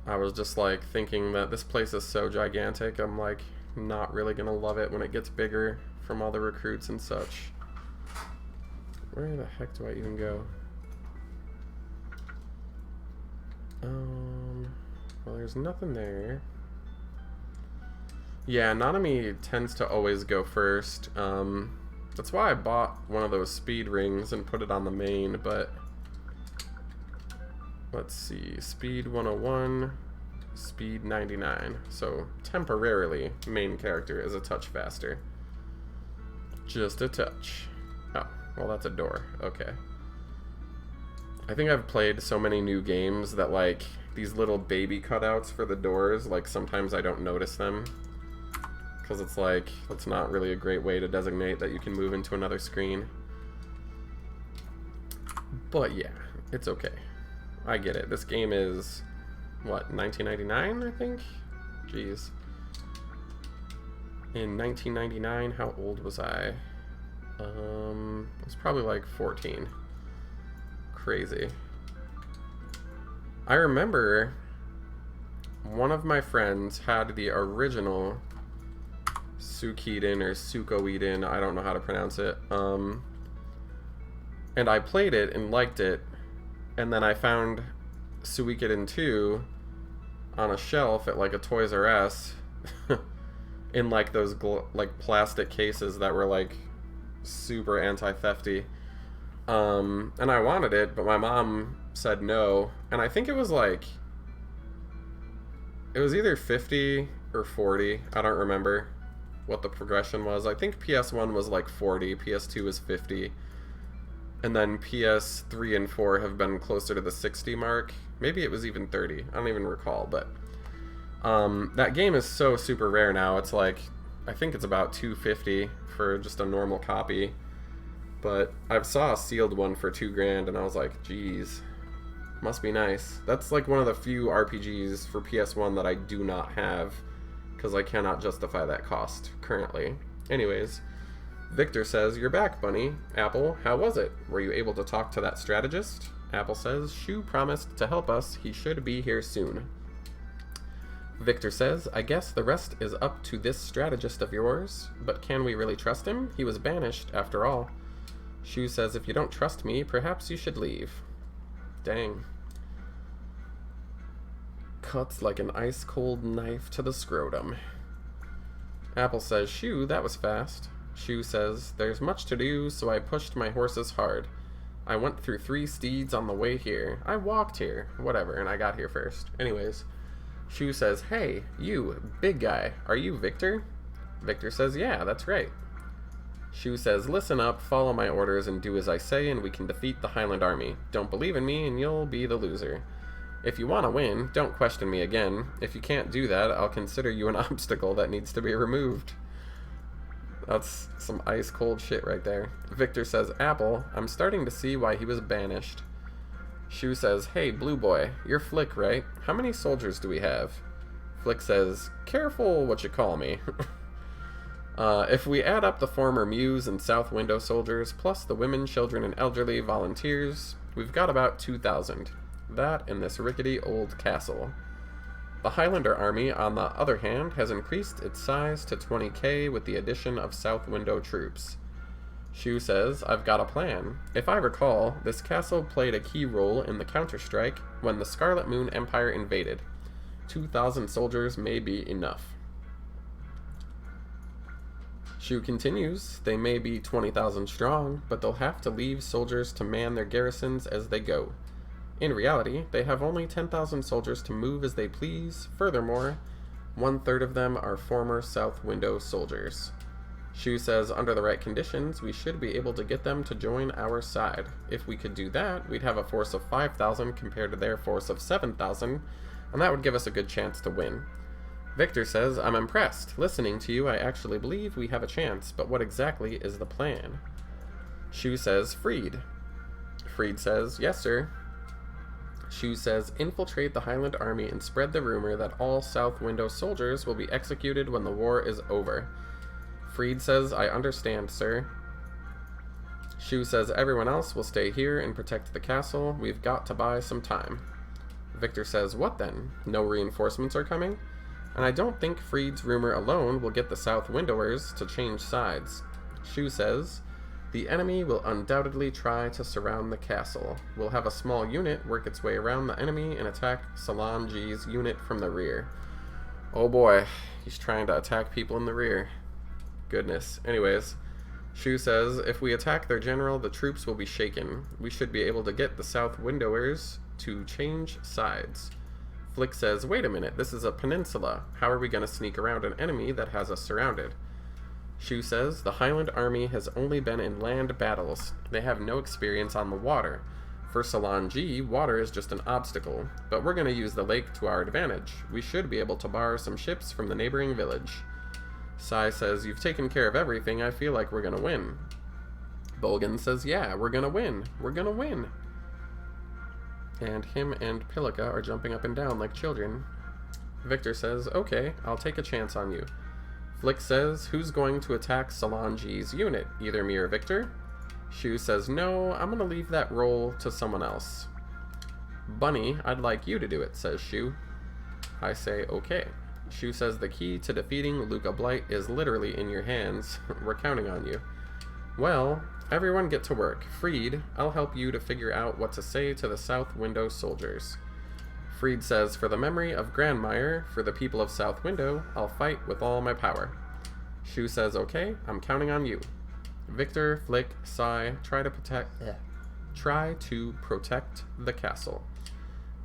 I was just like thinking that this place is so gigantic, I'm like not really gonna love it when it gets bigger from all the recruits and such. Where the heck do I even go? Well, there's nothing there. Yeah, Nanami tends to always go first. That's why I bought one of those speed rings and put it on the main, but Let's see, speed 101, speed 99. So temporarily, main character is a touch faster. Just a touch. Oh, well, that's a door. Okay. I think I've played so many new games that, like, these little baby cutouts for the doors, like, sometimes I don't notice them. Because it's like, it's not really a great way to designate that you can move into another screen. But yeah, it's okay. I get it. This game is, what, 1999, I think? Jeez. In 1999, how old was I? I was probably like 14. Crazy. I remember one of my friends had the original Suikoden or Suikoden, I don't know how to pronounce it. And I played it and liked it, and then I found Suikoden II on a shelf at like a Toys R Us in like those like plastic cases that were like super anti-thefty. And I wanted it, but my mom said no, and I think it was like, it was either 50 or 40, I don't remember what the progression was. I think PS1 was like 40, PS2 was 50, and then PS3 and 4 have been closer to the 60 mark. Maybe it was even 30, I don't even recall, but that game is so super rare now. It's like, I think it's about $250 for just a normal copy. But I saw a sealed one for $2,000, and I was like, geez, must be nice. That's like one of the few RPGs for PS1 that I do not have, because I cannot justify that cost currently. Anyways, Victor says, "You're back, Bunny. Apple, how was it? Were you able to talk to that strategist?" Apple says, "Shu promised to help us. He should be here soon." Victor says, "I guess the rest is up to this strategist of yours, but can we really trust him? He was banished, after all." Shu says, "If you don't trust me, perhaps you should leave." Dang. Cuts like an ice-cold knife to the scrotum. Apple says, "Shu, that was fast." Shu says, "There's much to do, so I pushed my horses hard. I went through 3 steeds on the way here. I walked here. Whatever, and I got here first. Anyways." Shu says, "Hey, you, big guy, are you Victor?" Victor says, "Yeah, that's right." Shu says, "Listen up, follow my orders, and do as I say, and we can defeat the Highland Army. Don't believe in me, and you'll be the loser. If you want to win, don't question me again. If you can't do that, I'll consider you an obstacle that needs to be removed." That's some ice-cold shit right there. Victor says, "Apple, I'm starting to see why he was banished." Shu says, "Hey, Blue Boy, you're Flick, right? How many soldiers do we have?" Flick says, "Careful what you call me." If we add up the former Muse and South Window soldiers, plus the women, children, and elderly volunteers, we've got about 2,000. That in this rickety old castle. The Highlander army, on the other hand, has increased its size to 20k with the addition of South Window troops. Shu says, "I've got a plan. If I recall, this castle played a key role in the counterstrike when the Scarlet Moon Empire invaded. 2,000 soldiers may be enough." Shu continues, "They may be 20,000 strong, but they'll have to leave soldiers to man their garrisons as they go. In reality, they have only 10,000 soldiers to move as they please. Furthermore, 1/3 of them are former South Window soldiers." Shu says, "Under the right conditions, we should be able to get them to join our side. If we could do that, we'd have a force of 5,000 compared to their force of 7,000, and that would give us a good chance to win." Victor says, "I'm impressed. Listening to you, I actually believe we have a chance, but what exactly is the plan?" Shu says, "Freed." Freed says, "Yes, sir." Shu says, "Infiltrate the Highland army and spread the rumor that all South Window soldiers will be executed when the war is over." Freed says, "I understand, sir." Shu says, "Everyone else will stay here and protect the castle. We've got to buy some time." Victor says, "What then? No reinforcements are coming?" And I don't think Freed's rumor alone will get the South Windowers to change sides. Shu says, "The enemy will undoubtedly try to surround the castle. We'll have a small unit work its way around the enemy and attack Solange's unit from the rear." Oh boy, he's trying to attack people in the rear. Goodness. Anyways, Shu says, "If we attack their general, the troops will be shaken. We should be able to get the South Windowers to change sides. Flick says, wait a minute, this is a peninsula. How are we going to sneak around an enemy that has us surrounded? Shu says, the Highland army has only been in land battles. They have no experience on the water. For Salon G, water is just an obstacle, but we're going to use the lake to our advantage. We should be able to borrow some ships from the neighboring village. Sai says, you've taken care of everything. I feel like we're going to win. Bolgan says, yeah, we're going to win. We're going to win. And him and Pilika are jumping up and down like children. Victor says, okay, I'll take a chance on you. Flick says, who's going to attack Salon G's unit? Either me or Victor? Shu says, no, I'm going to leave that role to someone else. Bunny, I'd like you to do it, says Shu. I say, okay. Shu says, the key to defeating Luca Blight is literally in your hands. We're counting on you. Well, everyone get to work. Freed, I'll help you to figure out what to say to the South Window soldiers. Freed says, for the memory of Grandmire, for the people of South Window, I'll fight with all my power. Shu says, okay, I'm counting on you. Victor, Flick, Sai, try to protect the castle.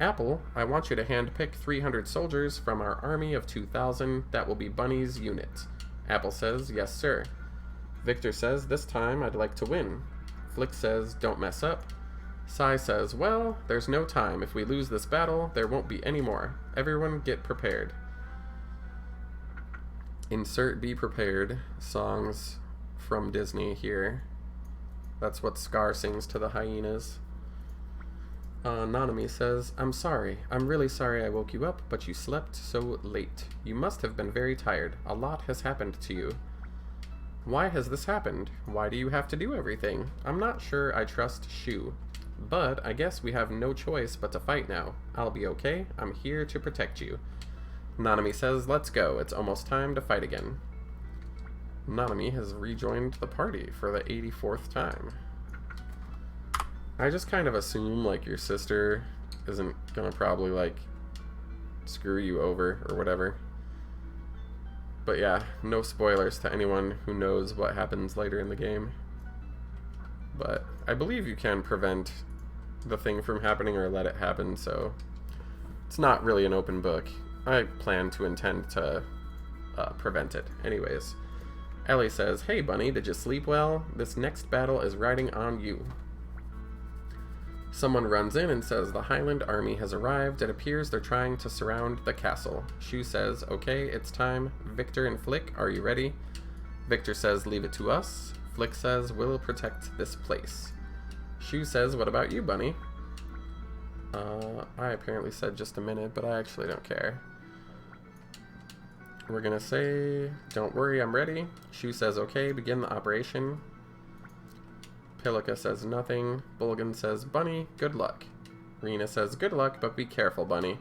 Apple, I want you to handpick 300 soldiers from our army of 2,000. That will be Bunny's unit. Apple says, yes, sir. Victor says, this time I'd like to win. Flick says, don't mess up. Sai says, well, there's no time. If we lose this battle, there won't be any more. Everyone get prepared. Insert be prepared songs from Disney here. That's what Scar sings to the hyenas. Nanami says, I'm sorry. I'm really sorry I woke you up, but you slept so late. You must have been very tired. A lot has happened to you. Why has this happened? Why do you have to do everything? I'm not sure I trust Shu. But I guess we have no choice but to fight now. I'll be okay. I'm here to protect you. Nanami says, let's go. It's almost time to fight again. Nanami has rejoined the party for the 84th time. I just kind of assume, like, your sister isn't gonna probably, like, screw you over or whatever. But yeah, no spoilers to anyone who knows what happens later in the game. But I believe you can prevent the thing from happening or let it happen, so it's not really an open book. I plan to intend to prevent it. Anyways, Ellie says, hey Bunny, did you sleep well? This next battle is riding on you. Someone runs in and says the Highland army has arrived. It appears they're trying to surround the castle. Shu says, okay, it's time. Victor and Flick, are you ready? Victor says, leave it to us. Flick says, we'll protect this place. Shu says, what about you, Bunny? I apparently said just a minute, but I actually don't care. We're gonna say, don't worry, I'm ready. Shu says, okay, begin the operation. Pilika says nothing. Bulgan says, Bunny, good luck. Rena says, good luck, but be careful, Bunny.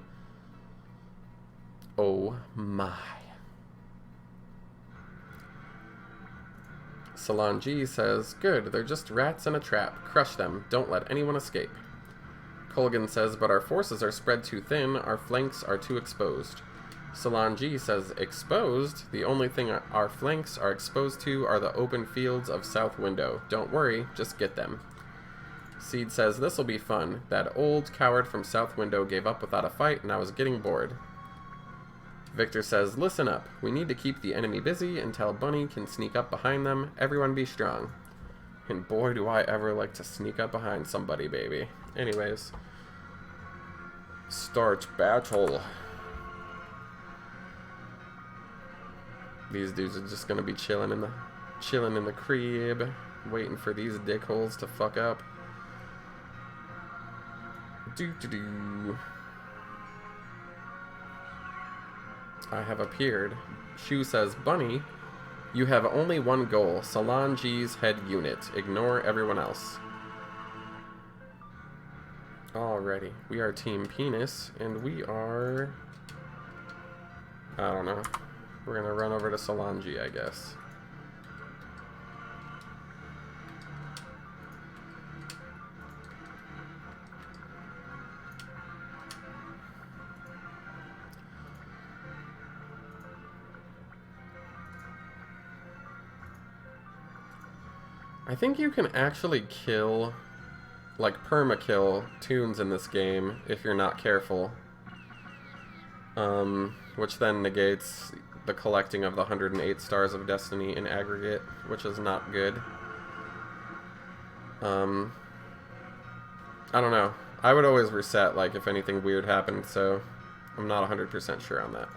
Oh my. Salon G says, good, they're just rats in a trap. Crush them. Don't let anyone escape. Colgan says, but our forces are spread too thin. Our flanks are too exposed. Salon G says, exposed? The only thing our flanks are exposed to are the open fields of South Window. Don't worry, just get them. Seed says, this'll be fun. That old coward from South Window gave up without a fight, and I was getting bored. Victor says, listen up. We need to keep the enemy busy until Bunny can sneak up behind them. Everyone be strong. And boy, do I ever like to sneak up behind somebody, baby. Anyways. Start battle. These dudes are just gonna be chilling in the crib, waiting for these dickholes to fuck up. I have appeared. Shu says, Bunny, you have only one goal. Salon G's head unit. Ignore everyone else. Alrighty. We are Team Penis, and we are... I don't know. We're gonna run over to Salon G, I guess. I think you can actually kill like permakill tunes in this game if you're not careful. Which then negates the collecting of the 108 Stars of Destiny in aggregate, which is not good. I don't know. I would always reset, like, if anything weird happened, so I'm not 100% sure on that.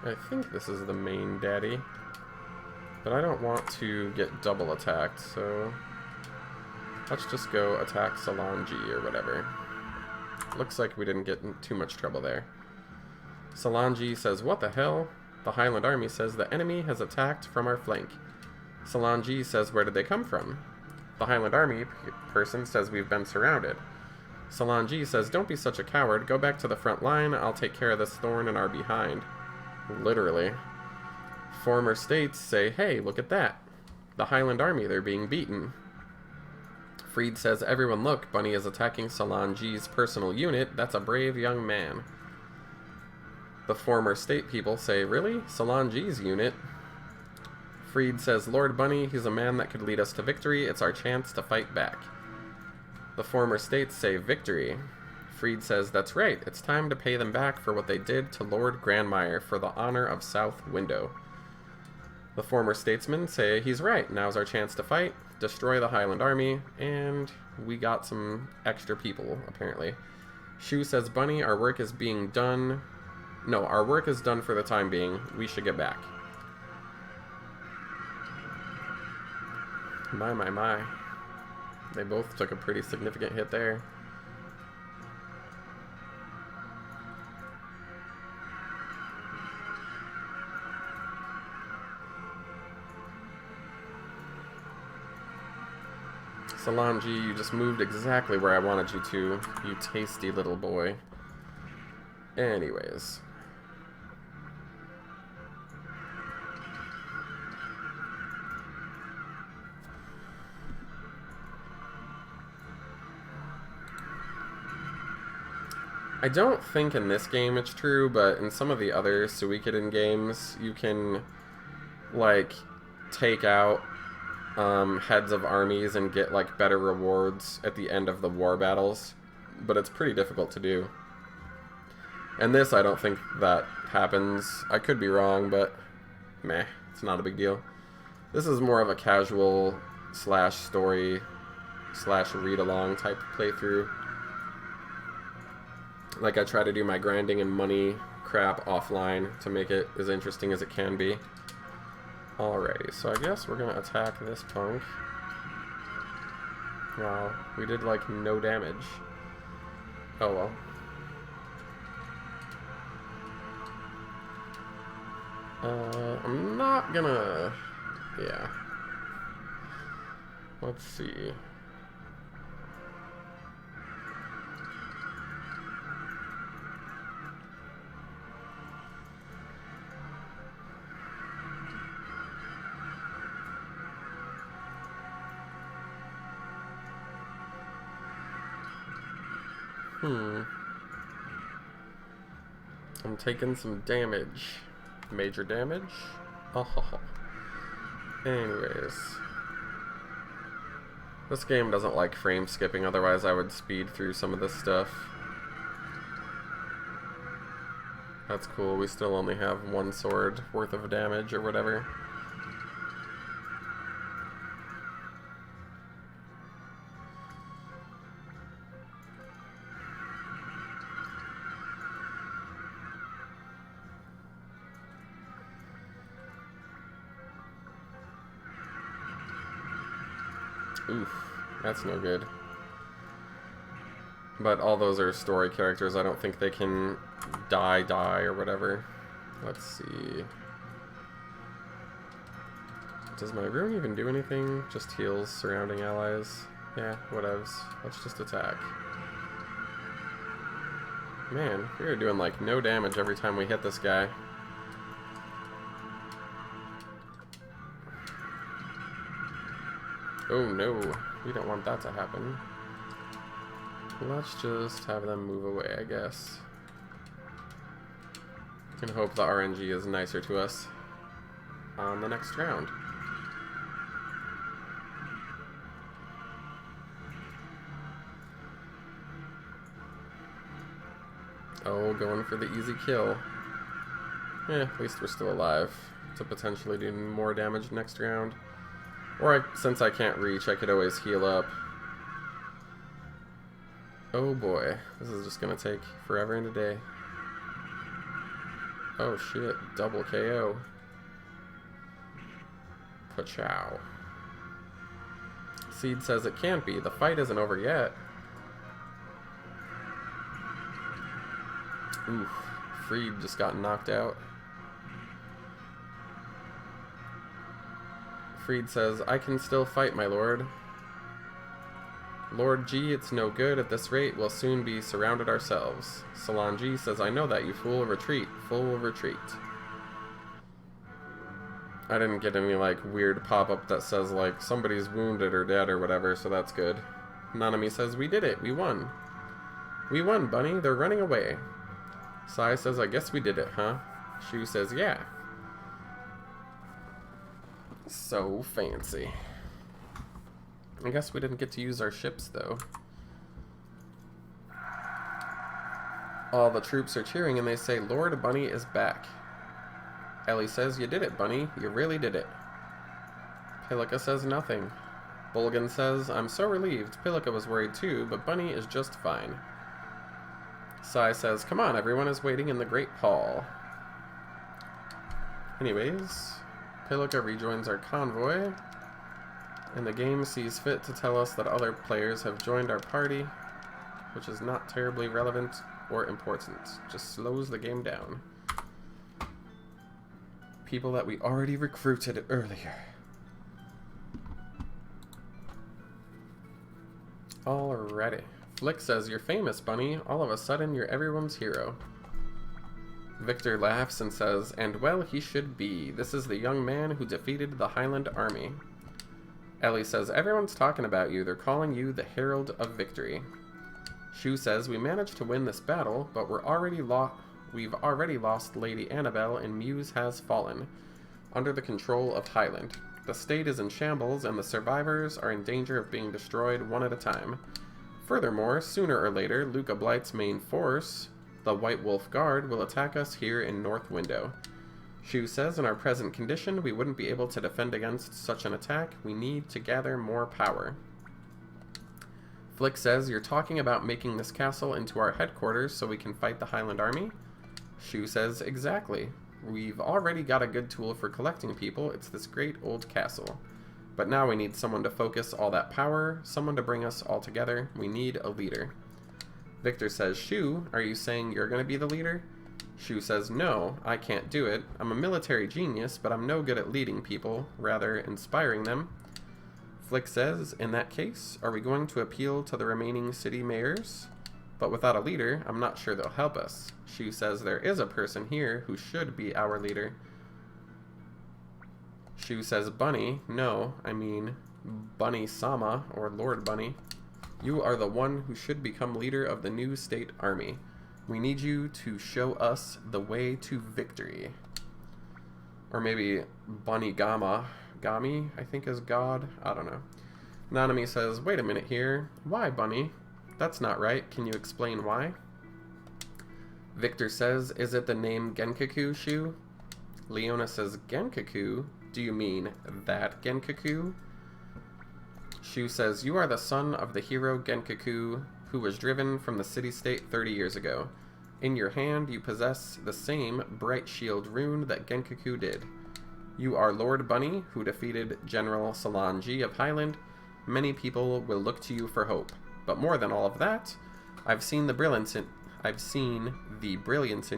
I think this is the main daddy, but I don't want to get double attacked, so let's just go attack Solangi or whatever. Looks like we didn't get in too much trouble there. Solangi says, "What the hell?" The Highland Army says, "The enemy has attacked from our flank." Solangi says, "Where did they come from?" The Highland Army person says, "We've been surrounded." Solangi says, "Don't be such a coward. Go back to the front line. I'll take care of this thorn in our behind." Literally. Former states say, "Hey, look at that. The Highland Army, they're being beaten." Freed says, "Everyone look, Bunny is attacking Solangi's personal unit. That's a brave young man." The former state people say, "Really? Solangi's unit?" Freed says, "Lord Bunny, he's a man that could lead us to victory. It's our chance to fight back." The former states say, "Victory." Freed says, "That's right. It's time to pay them back for what they did to Lord Grandmire for the honor of South Window." The former statesmen say, "He's right. Now's our chance to fight, destroy the Highland Army," and we got some extra people, apparently. Shu says, "Bunny, our work is being done. No, our work is done for the time being. We should get back." My. They both took a pretty significant hit there. Solangi, you just moved exactly where I wanted you to, you tasty little boy. Anyways. I don't think in this game it's true, but in some of the other Suikoden games, you can, like, take out heads of armies and get, like, better rewards at the end of the war battles, but it's pretty difficult to do. And this, I don't think that happens. I could be wrong, but meh, it's not a big deal. This is more of a casual slash story slash read-along type playthrough. Like, I try to do my grinding and money crap offline to make it as interesting as it can be. Alrighty, so I guess we're gonna attack this punk. Wow, we did, like, no damage. Oh well. I'm not gonna... yeah. Let's see. I'm taking some damage. Major damage? Oh. Anyways. This game doesn't like frame skipping, otherwise I would speed through some of this stuff. That's cool, we still only have one sword worth of damage or whatever. Oof, that's no good. But all those are story characters. I don't think they can die or whatever. Let's see. Does my rune even do anything? Just heals surrounding allies. Yeah, whatevs. Let's just attack. Man, we are doing like no damage every time we hit this guy. Oh no, we don't want that to happen. Let's just have them move away, I guess. And hope the RNG is nicer to us on the next round. Oh, going for the easy kill. At least we're still alive to potentially do more damage next round. Or, since I can't reach, I could always heal up. Oh boy, this is just gonna take forever and a day. Oh shit, double KO. Pachow. Seed says it can't be, the fight isn't over yet. Oof, Freed just got knocked out. Freed says, I can still fight, my lord. Lord G, it's no good. At this rate, we'll soon be surrounded ourselves. Salon G says, I know that, you fool. Retreat. Full retreat. I didn't get any, like, weird pop-up that says, like, somebody's wounded or dead or whatever, so that's good. Nanami says, we did it. We won. We won, Bunny. They're running away. Sai says, I guess we did it, huh? Shu says, yeah. So fancy. I guess we didn't get to use our ships, though. All the troops are cheering and they say, Lord Bunny is back. Ellie says, you did it, Bunny. You really did it. Pilika says nothing. Bulgan says, I'm so relieved. Pilika was worried too, but Bunny is just fine. Sai says, come on, everyone is waiting in the Great Hall. Anyways, Pilika rejoins our convoy, and the game sees fit to tell us that other players have joined our party, which is not terribly relevant or important. Just slows the game down. People that we already recruited earlier. Alrighty. Flick says, you're famous, Bunny. All of a sudden, you're everyone's hero. Victor laughs and says, and well, he should be. This is the young man who defeated the Highland army. Ellie says, everyone's talking about you. They're calling you the Herald of Victory. Shu says, we managed to win this battle, but we've already lost Lady Annabelle and Muse has fallen, under the control of Highland. The state is in shambles, and the survivors are in danger of being destroyed one at a time. Furthermore, sooner or later, Luca Blight's main force, the White Wolf Guard, will attack us here in North Window. Shu says, in our present condition, we wouldn't be able to defend against such an attack. We need to gather more power. Flick says, you're talking about making this castle into our headquarters so we can fight the Highland army? Shu says, exactly. We've already got a good tool for collecting people. It's this great old castle. But now we need someone to focus all that power, someone to bring us all together. We need a leader. Victor says, Shu, are you saying you're going to be the leader? Shu says, no, I can't do it. I'm a military genius, but I'm no good at leading people, rather inspiring them. Flick says, in that case, are we going to appeal to the remaining city mayors? But without a leader, I'm not sure they'll help us. Shu says, there is a person here who should be our leader. Shu says, Bunny, no, I mean Bunny-sama, or Lord Bunny. You are the one who should become leader of the new state army. We need you to show us the way to victory. Or maybe Bunny Gami, I think is God. I don't know. Nanami says, wait a minute here. Why, Bunny? That's not right. Can you explain why? Victor says, is it the name Genkaku, Shu? Leona says, Genkaku? Do you mean that Genkaku? Shu says, you are the son of the hero Genkaku, who was driven from the city-state 30 years ago. In your hand, you possess the same bright shield rune that Genkaku did. You are Lord Bunny, who defeated General Salanji of Highland. Many people will look to you for hope. But more than all of that, I've seen the brilliance in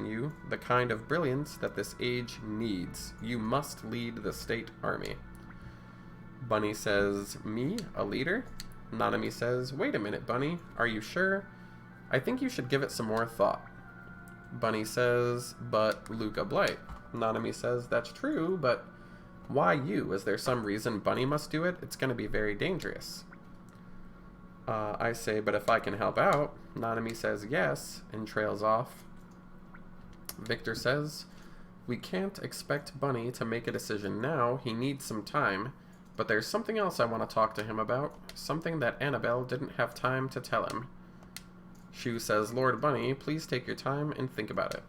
you, the kind of brilliance that this age needs. You must lead the state army. Bunny says, me, a leader? Nanami says, wait a minute, Bunny, are you sure? I think you should give it some more thought. Bunny says, but Luca Blight. Nanami says, that's true, but why you? Is there some reason Bunny must do it? It's going to be very dangerous. I say, but if I can help out. Nanami says, yes, and trails off. Victor says, we can't expect Bunny to make a decision now. He needs some time. But there's something else I want to talk to him about. Something that Annabelle didn't have time to tell him. Shu says, Lord Bunny, please take your time and think about it.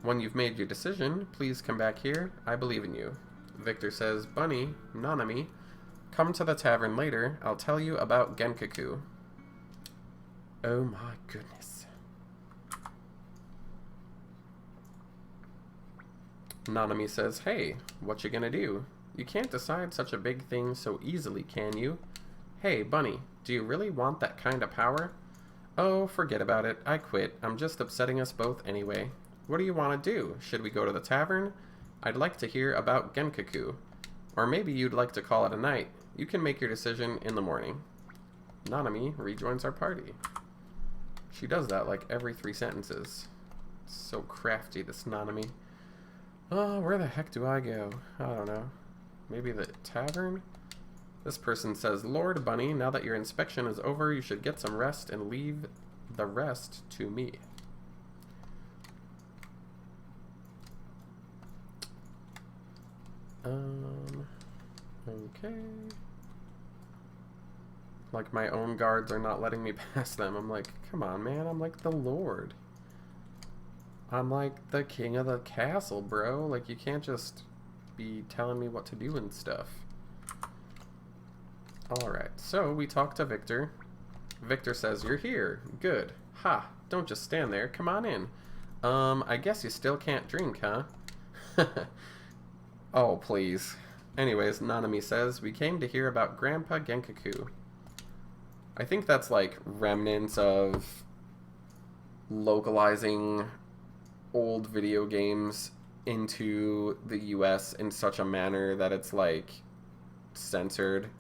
When you've made your decision, please come back here. I believe in you. Victor says, Bunny, Nanami, come to the tavern later. I'll tell you about Genkaku. Oh my goodness. Nanami says, hey, what you gonna do? You can't decide such a big thing so easily, can you? Hey, Bunny, do you really want that kind of power? Oh, forget about it. I quit. I'm just upsetting us both anyway. What do you want to do? Should we go to the tavern? I'd like to hear about Genkaku. Or maybe you'd like to call it a night. You can make your decision in the morning. Nanami rejoins our party. She does that like every 3 sentences. So crafty, this Nanami. Oh, where the heck do I go? I don't know. Maybe the tavern? This person says, Lord Bunny, now that your inspection is over, you should get some rest and leave the rest to me. Okay. Like, my own guards are not letting me pass them. I'm like, come on, man. I'm like the Lord. I'm like the king of the castle, bro. Like, you can't just be telling me what to do and stuff. Alright, so we talk to Victor. Victor says, you're here. Good. Ha, don't just stand there. Come on in. I guess you still can't drink, huh? Oh, please. Anyways, Nanami says, we came to hear about Grandpa Genkaku. I think that's like remnants of localizing old video games into the US in such a manner that it's like censored.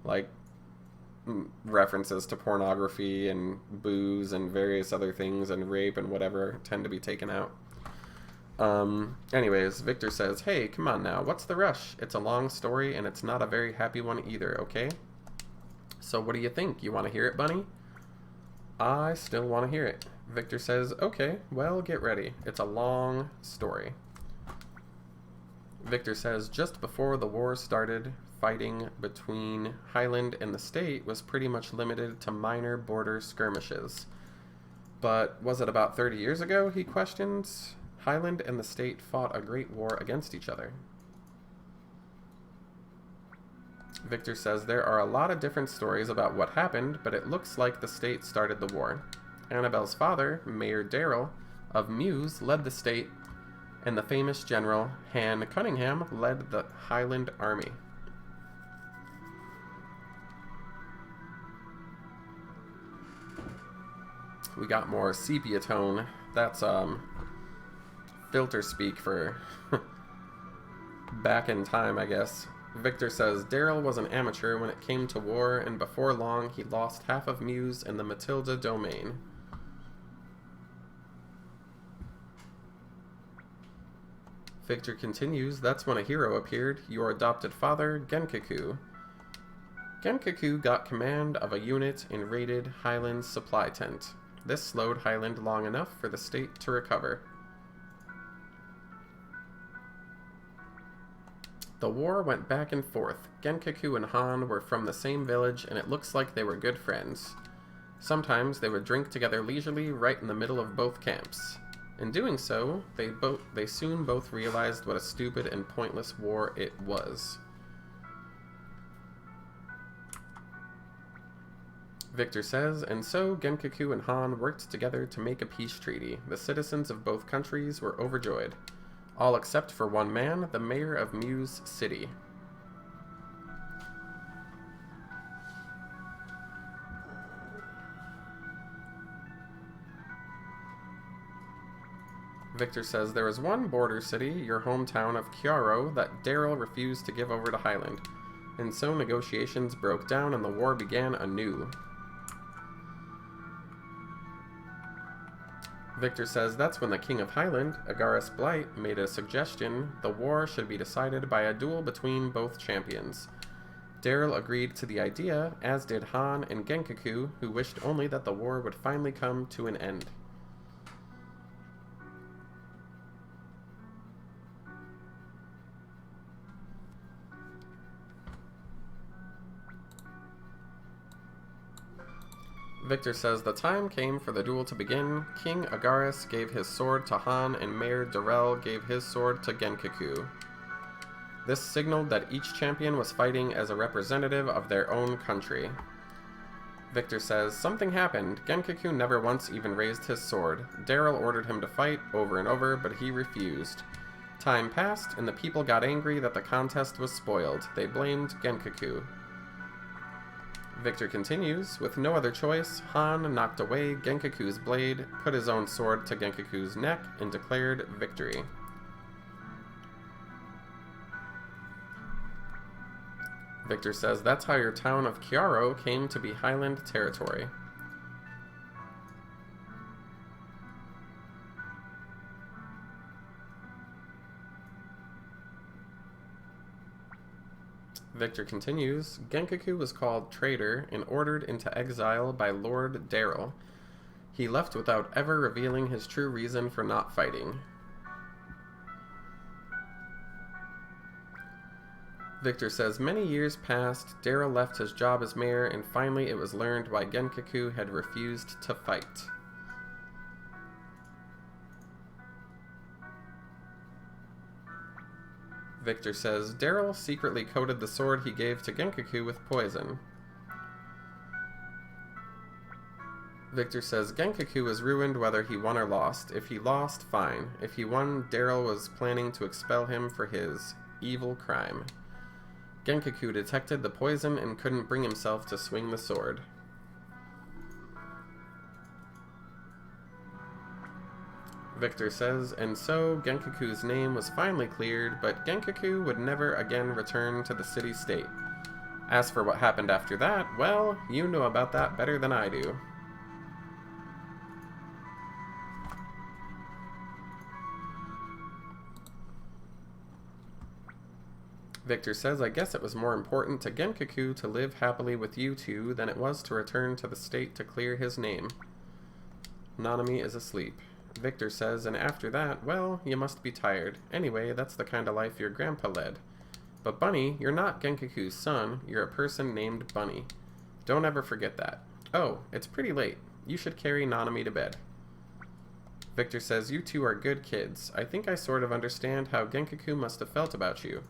Like references to pornography and booze and various other things and rape and whatever tend to be taken out. Anyways, Victor says, hey, come on now, what's the rush? It's a long story and it's not a very happy one either, okay? So what do you think? You want to hear it, Bunny? I still want to hear it. Victor says, okay, well, get ready. It's a long story. Victor says, just before the war started, fighting between Highland and the state was pretty much limited to minor border skirmishes. But was it about 30 years ago, he questions? Highland and the state fought a great war against each other. Victor says there are a lot of different stories about what happened, but it looks like the state started the war. Annabelle's father, Mayor Darrell of Mews, led the state, and the famous general, Han Cunningham, led the Highland army. We got more sepia tone. That's filter speak for back in time, I guess. Victor says Darrell was an amateur when it came to war, and before long he lost half of Mews and the Matilda domain. Victor continues, that's when a hero appeared, your adopted father, Genkaku. Genkaku got command of a unit and raided Highland's supply tent. This slowed Highland long enough for the state to recover. The war went back and forth. Genkaku and Han were from the same village, and it looks like they were good friends. Sometimes they would drink together leisurely right in the middle of both camps. In doing so, they soon both realized what a stupid and pointless war it was. Victor says, and so Genkaku and Han worked together to make a peace treaty. The citizens of both countries were overjoyed. All except for one man, the mayor of Mews City. Victor says, there is one border city, your hometown of Chiaro, that Darrell refused to give over to Highland. And so negotiations broke down and the war began anew. Victor says that's when the King of Highland, Agaris Blight, made a suggestion the war should be decided by a duel between both champions. Darrell agreed to the idea, as did Han and Genkaku, who wished only that the war would finally come to an end. Victor says the time came for the duel to begin. King Agaris gave his sword to Han, and Mayor Darrell gave his sword to Genkaku. This signaled that each champion was fighting as a representative of their own country. Victor says, something happened. Genkaku never once even raised his sword. Darrell ordered him to fight over and over, but he refused. Time passed, and the people got angry that the contest was spoiled. They blamed Genkaku. Victor continues, with no other choice, Han knocked away Genkaku's blade, put his own sword to Genkaku's neck, and declared victory. Victor says, that's how your town of Chiaro came to be Highland territory. Victor continues, Genkaku was called traitor and ordered into exile by Lord Darrell. He left without ever revealing his true reason for not fighting. Victor says, many years passed, Darrell left his job as mayor, and finally it was learned why Genkaku had refused to fight. Victor says, Darrell secretly coated the sword he gave to Genkaku with poison. Victor says, Genkaku was ruined whether he won or lost. If he lost, fine. If he won, Darrell was planning to expel him for his evil crime. Genkaku detected the poison and couldn't bring himself to swing the sword. Victor says, and so Genkaku's name was finally cleared, but Genkaku would never again return to the city-state. As for what happened after that, well, you know about that better than I do. Victor says, I guess it was more important to Genkaku to live happily with you two than it was to return to the state to clear his name. Nanami is asleep. Victor says, and after that, well, you must be tired. Anyway, that's the kind of life your grandpa led. But Bunny, you're not Genkaku's son, you're a person named Bunny. Don't ever forget that. Oh, it's pretty late. You should carry Nanami to bed. Victor says, you two are good kids. I think I sort of understand how Genkaku must have felt about you.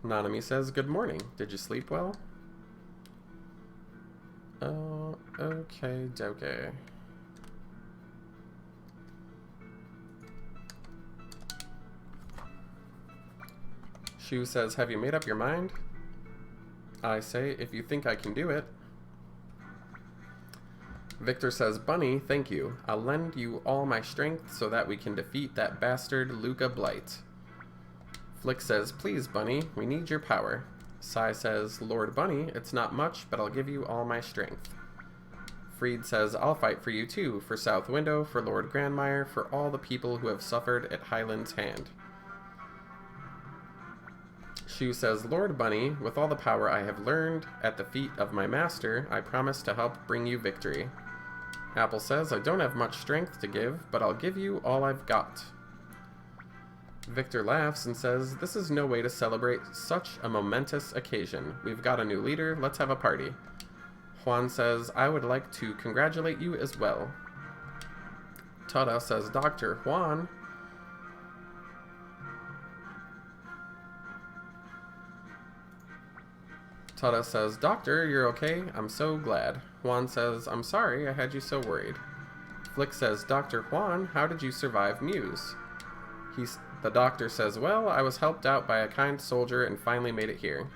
Nanami says, good morning. Did you sleep well? Oh, okay, doke. Shu says, have you made up your mind? I say, if you think I can do it. Victor says, Bunny, thank you. I'll lend you all my strength so that we can defeat that bastard Luca Blight. Flick says, please, Bunny, we need your power. Sai says, Lord Bunny, it's not much, but I'll give you all my strength. Freed says, I'll fight for you too, for South Window, for Lord Grandmire, for all the people who have suffered at Highland's hand. Shu says, Lord Bunny, with all the power I have learned at the feet of my master, I promise to help bring you victory. Apple says, I don't have much strength to give, but I'll give you all I've got. Victor laughs and says, this is no way to celebrate such a momentous occasion. We've got a new leader, let's have a party. Juan says, I would like to congratulate you as well. Tada says, Dr. Juan. Tada says, Doctor, you're okay? I'm so glad. Juan says, I'm sorry I had you so worried. Flick says, Dr. Juan, how did you survive Muse? The doctor says, well, I was helped out by a kind soldier and finally made it here.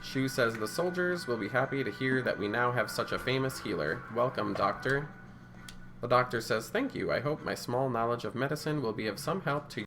Shu says, the soldiers will be happy to hear that we now have such a famous healer. Welcome, doctor. The doctor says, thank you. I hope my small knowledge of medicine will be of some help to you.